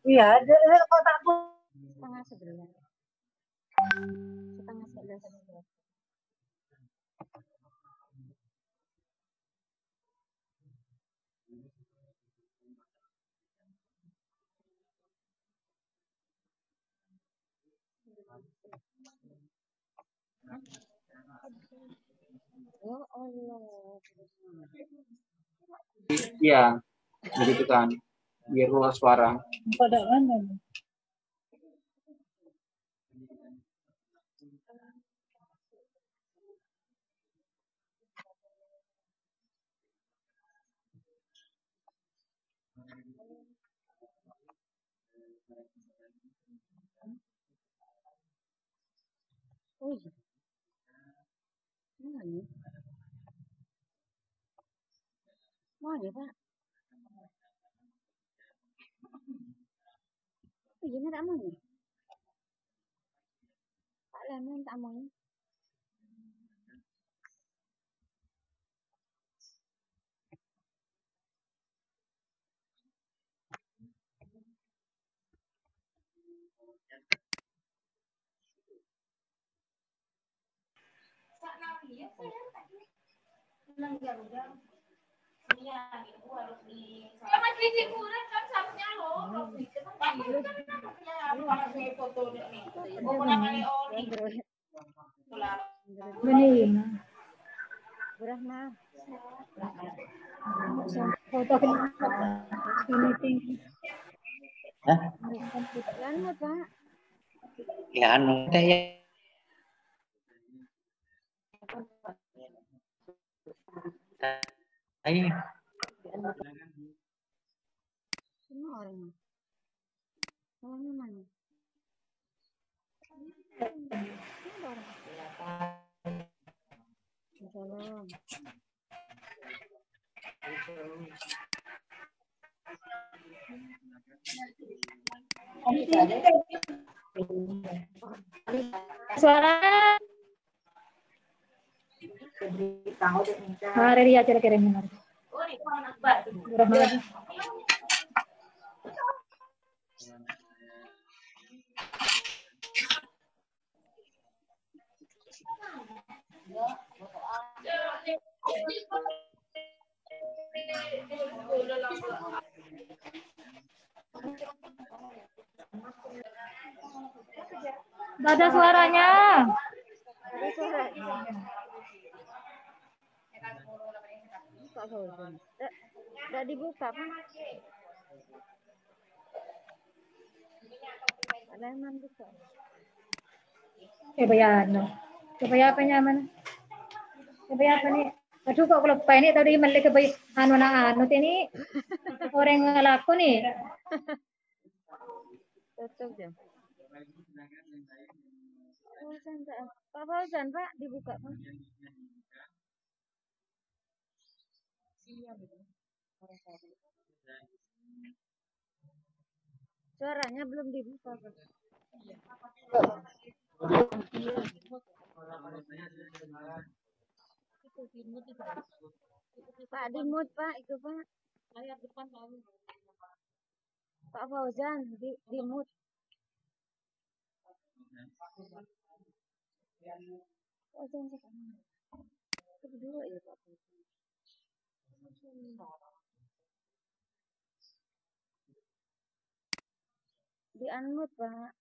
Iya, kotakku. Setengah 11. Setengah 11. Ya Allah. Iya, begitu kan. Biar luas suara. Pada mana? Oh iya. Mana? Mana, Pak? Oh iya, tak mau nih. Pak Lemon tak mau. Foto unmute, Pak. Ya anu teh ya. Ayo. Semua orangnya. Orangnya mana? Ada orang. Salam. Suara hari dia acara kirim hari. Berapa lagi? Nggak ada suaranya. Ada suaranya. Buka Fauzan. Nggak dibuka, Pak. Ada yang buka. Coba ya, no. Coba ya apa nyaman? Coba ya apa nih? Aduh kok kalau ini tadi malik ke anu na anu ini orang ngelaku nih. Tutup ya. Fauzan, Pak Fauzan, Pak, dibuka, Pak. Suaranya belum dibuka, Pak. Pak, dimut, Pak, itu, Pak. Layar depan lalu. Pak Fauzan, dimut. Fauzan sekarang. Itu dulu ya, Pak. Di unmute, Pak.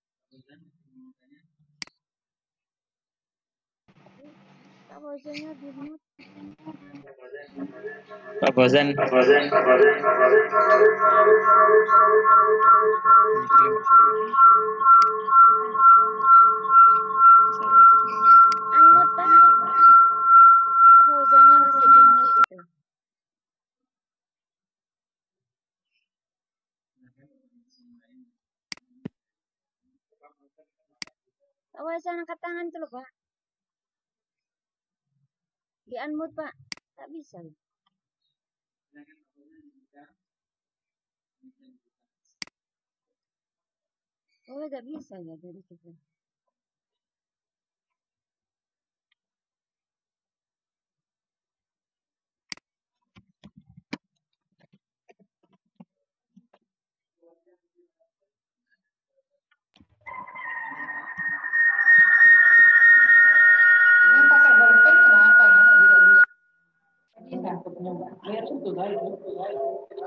Pak Fauzannya dimut. Pak Fauzan. Unmute, Pak. Pak Fauzannya masih dimut itu. Pak Fauzan angkat tangan tuh, Pak. Di unmute, Pak. Tak bisa. Oh, tak bisa ya dari situ. Yang pakai bolpen kenapa ya?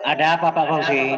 Ada apa Pak Fauzi?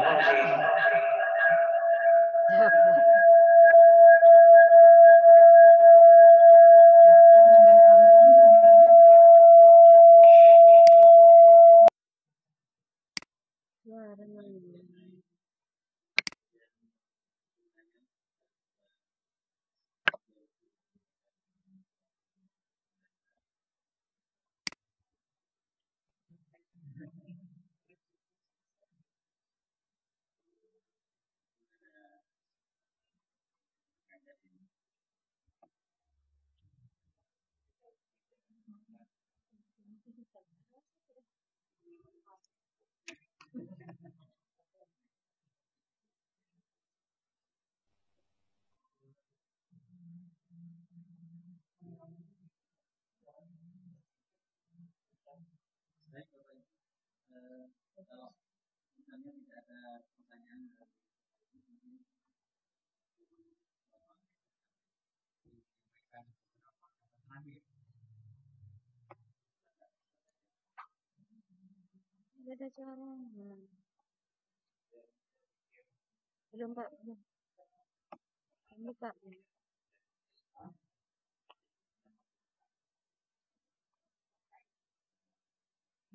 Tidak ada suaranya. Belum, Pak. Belum. Buka.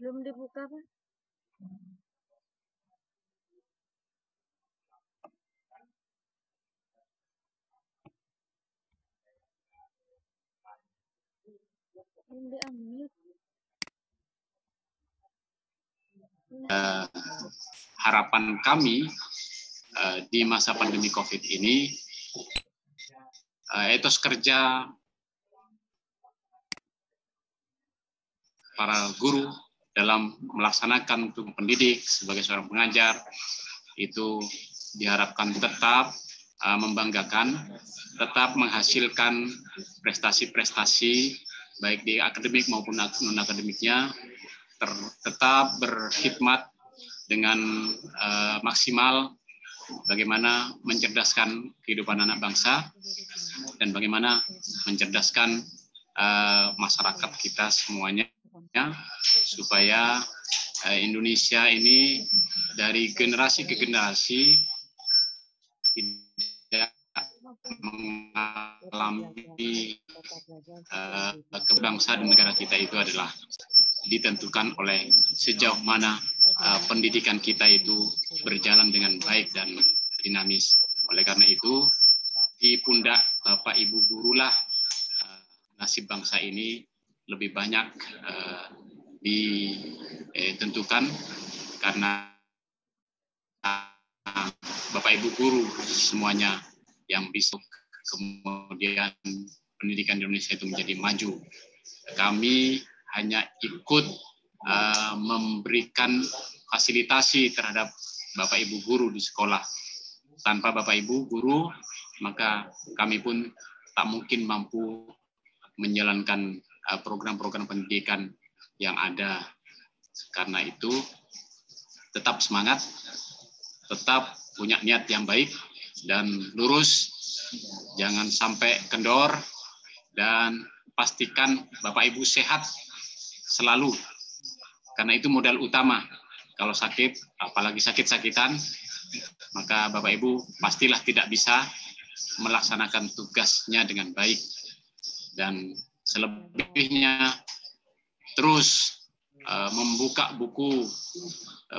Belum dibuka, Pak. Yang di-unmute. Harapan kami di masa pandemi COVID ini, etos kerja para guru dalam melaksanakan untuk pendidik sebagai seorang pengajar itu diharapkan tetap membanggakan, tetap menghasilkan prestasi-prestasi baik di akademik maupun non-akademiknya, tetap berkhidmat dengan maksimal bagaimana mencerdaskan kehidupan anak bangsa dan bagaimana mencerdaskan masyarakat kita semuanya, supaya Indonesia ini dari generasi ke generasi tidak mengalami kebangsaan negara kita itu adalah ditentukan oleh sejauh mana pendidikan kita itu berjalan dengan baik dan dinamis. Oleh karena itu, di pundak Bapak Ibu gurulah nasib bangsa ini lebih banyak ditentukan, karena Bapak Ibu guru semuanya yang bisa kemudian pendidikan Indonesia itu menjadi maju. Kami hanya ikut memberikan fasilitasi terhadap Bapak Ibu guru di sekolah. Tanpa Bapak Ibu guru, maka kami pun tak mungkin mampu menjalankan program-program pendidikan yang ada. Karena itu, tetap semangat, tetap punya niat yang baik dan lurus, jangan sampai kendor, dan pastikan Bapak Ibu sehat selalu, karena itu modal utama. Kalau sakit, apalagi sakit-sakitan, maka Bapak Ibu pastilah tidak bisa melaksanakan tugasnya dengan baik. Dan selebihnya terus membuka buku,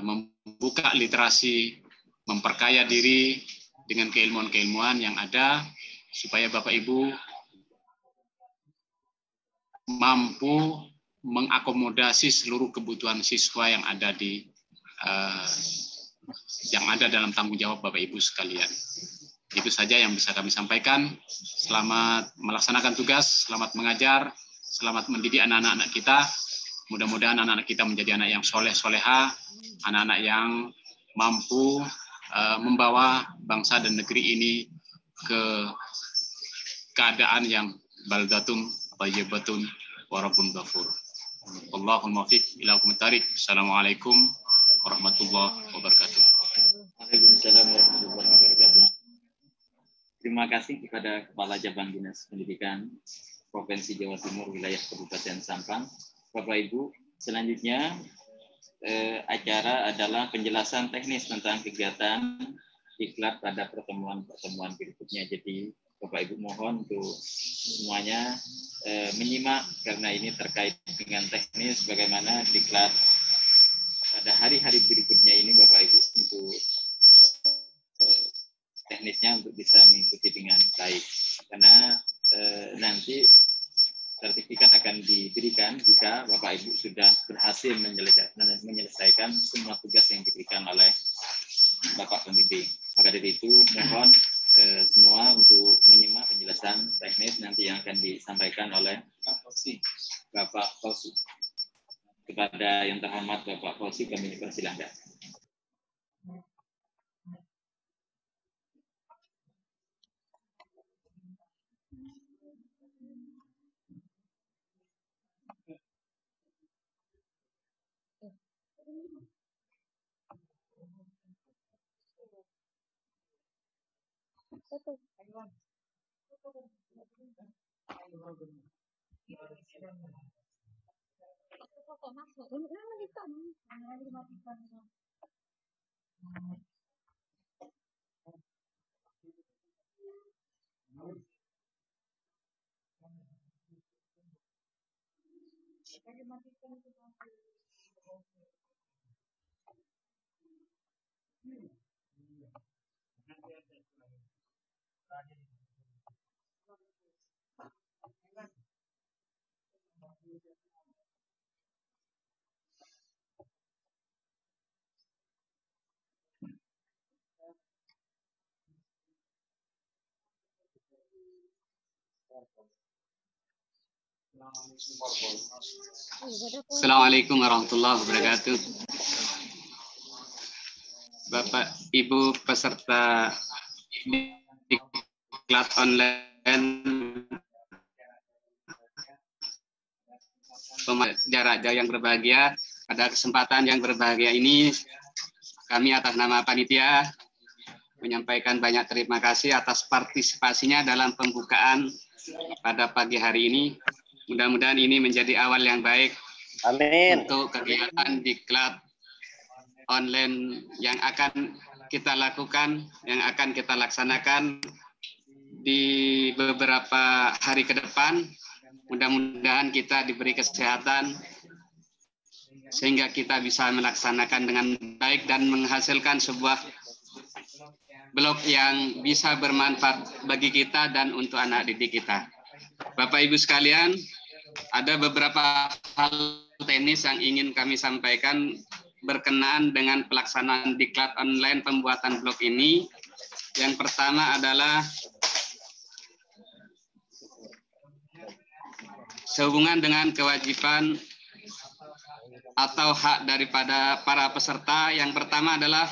membuka literasi, memperkaya diri dengan keilmuan-keilmuan yang ada, supaya Bapak Ibu mampu mengakomodasi seluruh kebutuhan siswa yang ada dalam tanggung jawab Bapak Ibu sekalian. Itu saja yang bisa kami sampaikan. Selamat melaksanakan tugas, selamat mengajar, selamat mendidik anak-anak kita. Mudah-mudahan anak-anak kita menjadi anak yang soleh-soleha, anak-anak yang mampu membawa bangsa dan negeri ini ke keadaan yang baldatun thayyibatun wa rabbun ghafur. Allahumma fiq ila kumentarik. Assalamualaikum warahmatullahi wabarakatuh. Waalaikumsalam warahmatullahi wabarakatuh. Terima kasih kepada Kepala Cabang Dinas Pendidikan Provinsi Jawa Timur Wilayah Kabupaten Sampang. Bapak Ibu, selanjutnya acara adalah penjelasan teknis tentang kegiatan diklat pada pertemuan-pertemuan berikutnya. Jadi Bapak Ibu mohon untuk semuanya menyimak, karena ini terkait dengan teknis bagaimana diklat pada hari-hari berikutnya ini, Bapak Ibu, untuk teknisnya untuk bisa mengikuti dengan baik. Karena nanti sertifikat akan diberikan jika Bapak Ibu sudah berhasil menyelesaikan semua tugas yang diberikan oleh Bapak Pembimbing. Maka dari itu mohon semua untuk menyimak penjelasan teknis nanti yang akan disampaikan oleh Bapak Fauzi. Kepada yang terhormat Bapak Fauzi, kami persilahkan. Assalamualaikum warahmatullahi wabarakatuh. Bapak, Ibu peserta diklat online jarak jauh yang berbahagia, pada kesempatan yang berbahagia ini kami atas nama panitia menyampaikan banyak terima kasih atas partisipasinya dalam pembukaan pada pagi hari ini. Mudah-mudahan ini menjadi awal yang baik. Amin. Untuk kegiatan diklat online yang akan kita lakukan, yang akan kita laksanakan di beberapa hari ke depan. Mudah-mudahan kita diberi kesehatan sehingga kita bisa melaksanakan dengan baik dan menghasilkan sebuah blog yang bisa bermanfaat bagi kita dan untuk anak didik kita. Bapak Ibu sekalian, ada beberapa hal teknis yang ingin kami sampaikan berkenaan dengan pelaksanaan diklat online pembuatan blog ini. Yang pertama adalah sehubungan dengan kewajiban atau hak daripada para peserta. Yang pertama adalah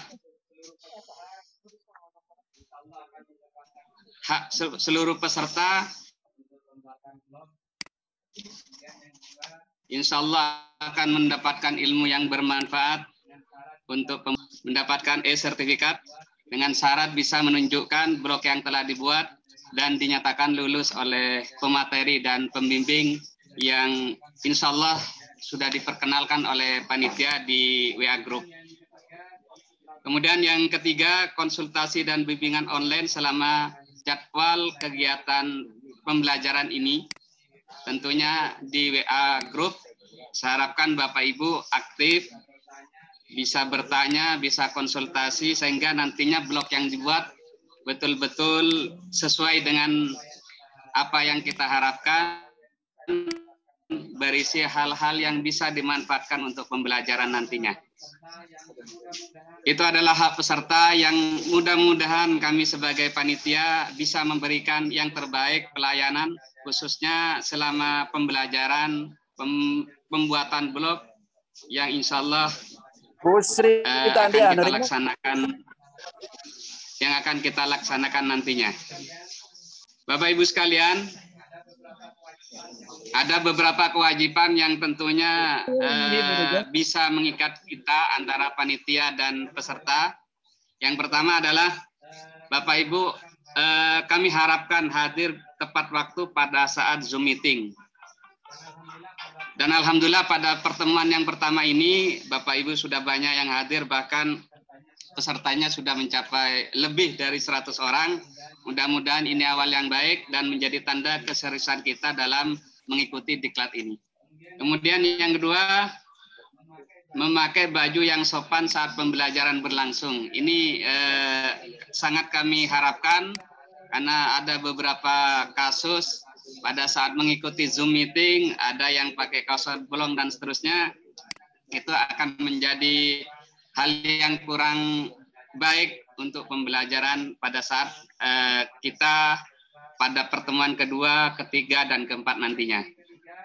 hak seluruh peserta insya Allah akan mendapatkan ilmu yang bermanfaat untuk mendapatkan e-sertifikat dengan syarat bisa menunjukkan blog yang telah dibuat dan dinyatakan lulus oleh pemateri dan pembimbing yang insya Allah sudah diperkenalkan oleh panitia di WA Group. Kemudian yang ketiga, konsultasi dan bimbingan online selama jadwal kegiatan pembelajaran ini. Tentunya di WA Group, saya harapkan Bapak Ibu aktif, bisa bertanya, bisa konsultasi, sehingga nantinya blog yang dibuat betul-betul sesuai dengan apa yang kita harapkan, berisi hal-hal yang bisa dimanfaatkan untuk pembelajaran nantinya. Itu adalah hak peserta yang mudah-mudahan kami sebagai panitia bisa memberikan yang terbaik pelayanan, khususnya selama pembelajaran pembuatan blog yang insya Allah akan kita laksanakan nantinya. Bapak Ibu sekalian, ada beberapa kewajiban yang tentunya bisa mengikat kita antara panitia dan peserta. Yang pertama adalah Bapak Ibu, kami harapkan hadir tepat waktu pada saat Zoom meeting. Dan alhamdulillah pada pertemuan yang pertama ini Bapak Ibu sudah banyak yang hadir, bahkan pesertanya sudah mencapai lebih dari 100 orang. Mudah-mudahan ini awal yang baik dan menjadi tanda keseriusan kita dalam mengikuti diklat ini. Kemudian yang kedua, memakai baju yang sopan saat pembelajaran berlangsung. Ini sangat kami harapkan karena ada beberapa kasus pada saat mengikuti Zoom meeting, ada yang pakai kaos bolong dan seterusnya. Itu akan menjadi hal yang kurang baik untuk pembelajaran pada saat kita pada pertemuan kedua, ketiga, dan keempat nantinya.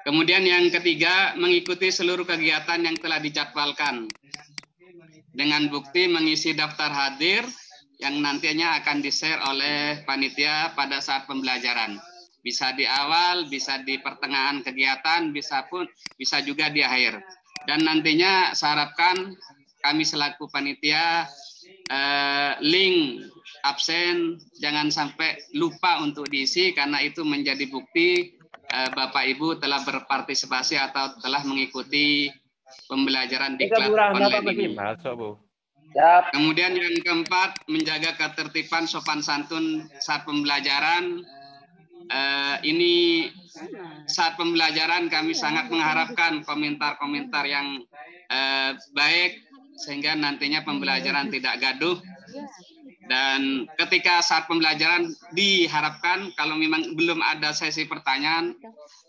Kemudian yang ketiga, mengikuti seluruh kegiatan yang telah dijadwalkan dengan bukti mengisi daftar hadir yang nantinya akan di-share oleh panitia pada saat pembelajaran. Bisa di awal, bisa di pertengahan kegiatan, bisa juga di akhir. Dan nantinya saya harapkan kami selaku panitia link absen jangan sampai lupa untuk diisi, karena itu menjadi bukti Bapak Ibu telah berpartisipasi atau telah mengikuti pembelajaran diklat online ini. Kemudian yang keempat, menjaga ketertiban sopan santun saat pembelajaran. Ini saat pembelajaran kami sangat mengharapkan komentar-komentar yang baik sehingga nantinya pembelajaran tidak gaduh. Dan ketika saat pembelajaran diharapkan kalau memang belum ada sesi pertanyaan,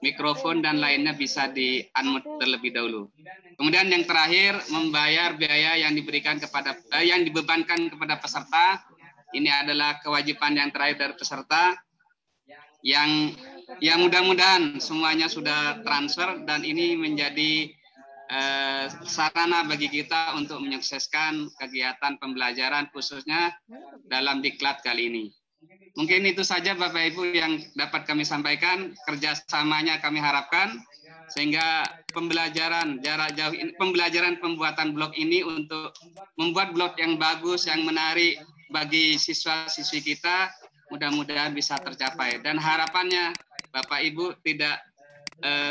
mikrofon dan lainnya bisa di-unmute terlebih dahulu. Kemudian yang terakhir, membayar biaya yang diberikan kepada yang dibebankan kepada peserta. Ini adalah kewajiban yang terakhir dari peserta yang mudah-mudahan semuanya sudah transfer dan ini menjadi sarana bagi kita untuk menyukseskan kegiatan pembelajaran khususnya dalam diklat kali ini. Mungkin itu saja Bapak Ibu yang dapat kami sampaikan. Kerjasamanya kami harapkan sehingga pembelajaran jarak jauh ini, pembelajaran pembuatan blog ini untuk membuat blog yang bagus, yang menarik bagi siswa-siswi kita, mudah-mudahan bisa tercapai. Dan harapannya Bapak Ibu tidak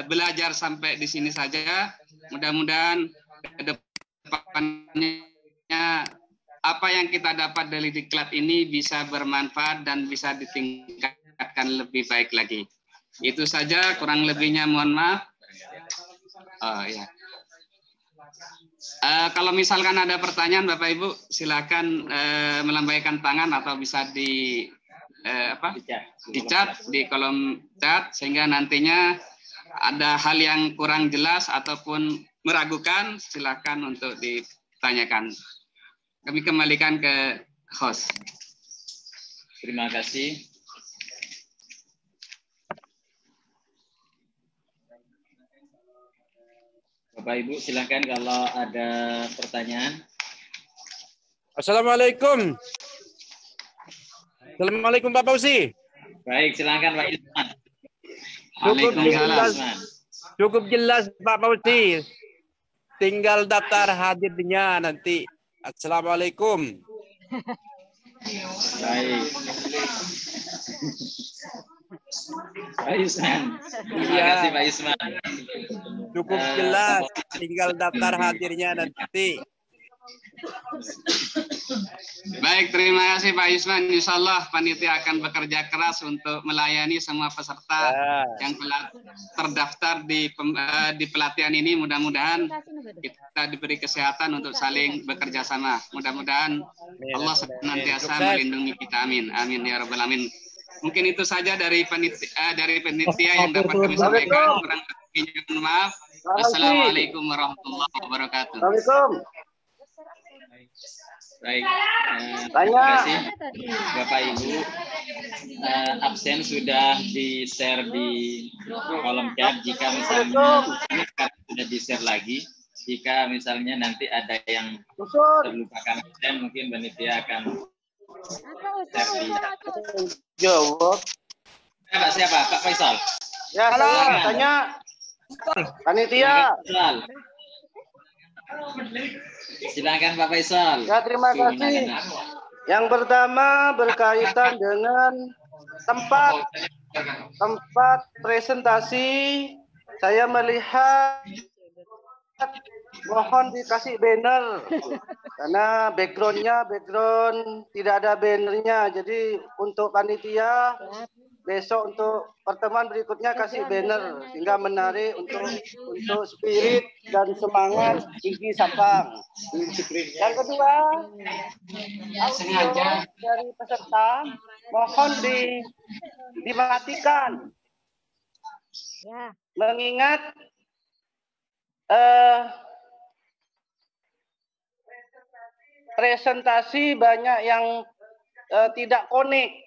belajar sampai di sini saja. Mudah-mudahan ke depannya apa yang kita dapat dari diklat ini bisa bermanfaat dan bisa ditingkatkan lebih baik lagi. Itu saja, kurang lebihnya mohon maaf. Ya. Kalau misalkan ada pertanyaan Bapak Ibu silakan melambaikan tangan atau bisa di chat di kolom chat sehingga nantinya ada hal yang kurang jelas ataupun meragukan, silakan untuk ditanyakan. Kami kembalikan ke host. Terima kasih. Bapak Ibu silakan kalau ada pertanyaan. Assalamualaikum. Assalamualaikum Pak Fauzi. Baik, silakan Pak Isman. Cukup jelas Pak Fauzi. Tinggal daftar hadirnya nanti. Assalamualaikum. Baik. Pak Isman. Terima kasih Pak Isman. Cukup jelas. Tinggal daftar hadirnya nanti. Baik, terima kasih Pak Yusman. Insya Allah panitia akan bekerja keras untuk melayani semua peserta yang telah terdaftar di pelatihan ini. Mudah-mudahan kita diberi kesehatan untuk saling bekerja sama. Mudah-mudahan Allah senantiasa melindungi kita. Amin. Amin ya rabbal alamin. Mungkin itu saja dari panitia yang dapat kami sampaikan. Kurang lebihnya mohon maaf. Wassalamualaikum warahmatullahi wabarakatuh. Assalamualaikum. Baik, terima kasih Bapak Ibu. Absen sudah di-share di kolom chat. Jika misalnya sudah di-share lagi, jika misalnya nanti ada yang terlupakan absen, mungkin panitia akan share di jawab. Siapa? Pak Faisal. Ya, tanya panitia. Silakan Pak Faisal. Ya, terima kasih. Yang pertama berkaitan dengan tempat presentasi. Saya melihat mohon dikasih banner karena background tidak ada bannernya. Jadi untuk panitia besok untuk pertemuan berikutnya kasih banner sehingga menarik untuk spirit dan semangat Gigi Sapang. Yang kedua, audio dari peserta mohon dimatikan. Mengingat presentasi banyak yang tidak connect.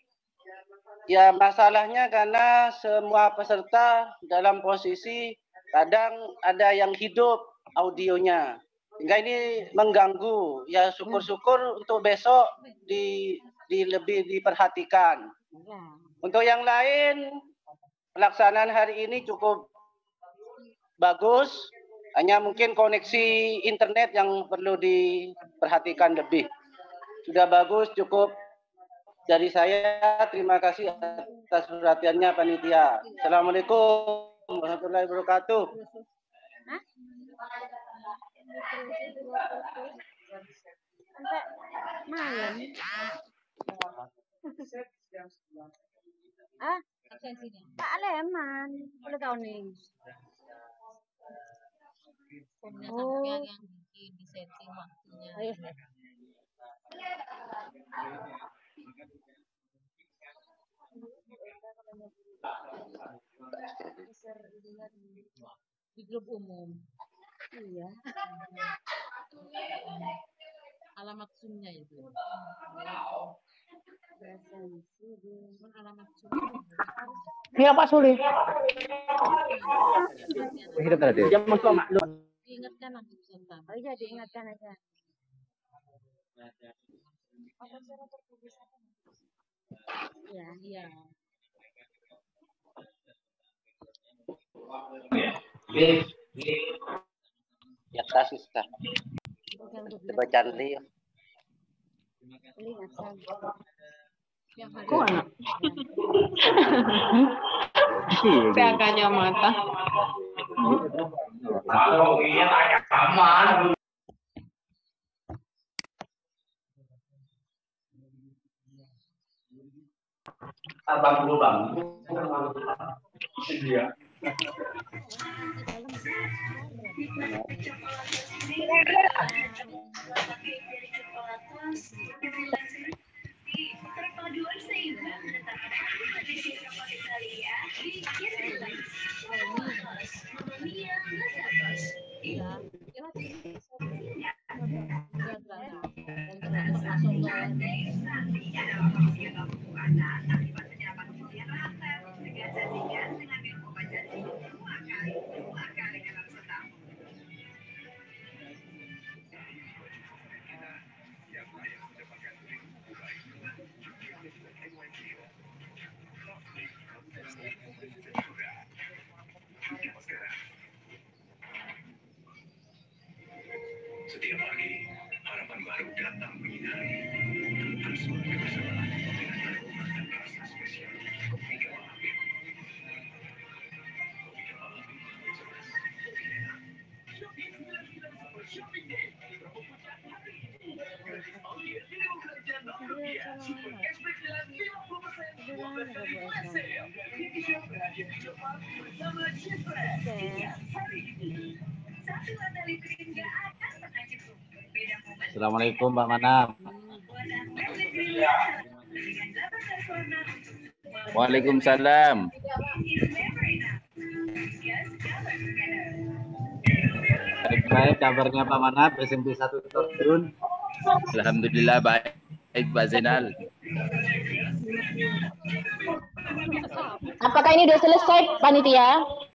Ya, masalahnya karena semua peserta dalam posisi kadang ada yang hidup audionya. Sehingga ini mengganggu. Ya, syukur-syukur untuk besok lebih diperhatikan. Untuk yang lain, pelaksanaan hari ini cukup bagus. Hanya mungkin koneksi internet yang perlu diperhatikan lebih. Sudah bagus, cukup. Dari saya, terima kasih atas perhatiannya panitia. Assalamualaikum warahmatullahi wabarakatuh. Sampai malam. Pak Leman, boleh tahu nih. Oh. Di grup umum. Iya. Alamat Zoom-nya itu. Bahasa isi dengan alamat Zoom. Iya Pak Suli. Jam masuk maklum. Diingatkan langsung Sultan. Oh iya, diingatkan aja. Iya, iya. Ya tas susah. Baca dulu. Kok anak? Saya kacamata. Abang lubang. Iya. Perpaduan seimbang antara tradisi kapal Italia di Setiap hari, harapan baru datang menyinari. Terus kebersamaan dengan aroma dan rasa spesial kopi Kawahapit. Kopi Kawahapit, jelas kopi enak. Shopping 99 Shopping Day. Promo puncak hari ini. Gratis ongkir Rp5 cashback dengan 50% uang dari flash sale. Ini shop berhasil di depan bersama Chevrolet setiap hari ini. Satu latali krim gak ada setengah cukup. Assalamualaikum Mbak Manap. Waalaikumsalam. Baik, kabarnya Pak Manap, SMP 1 Terjun. Alhamdulillah baik Pak Zainal. Apakah ini sudah selesai panitia?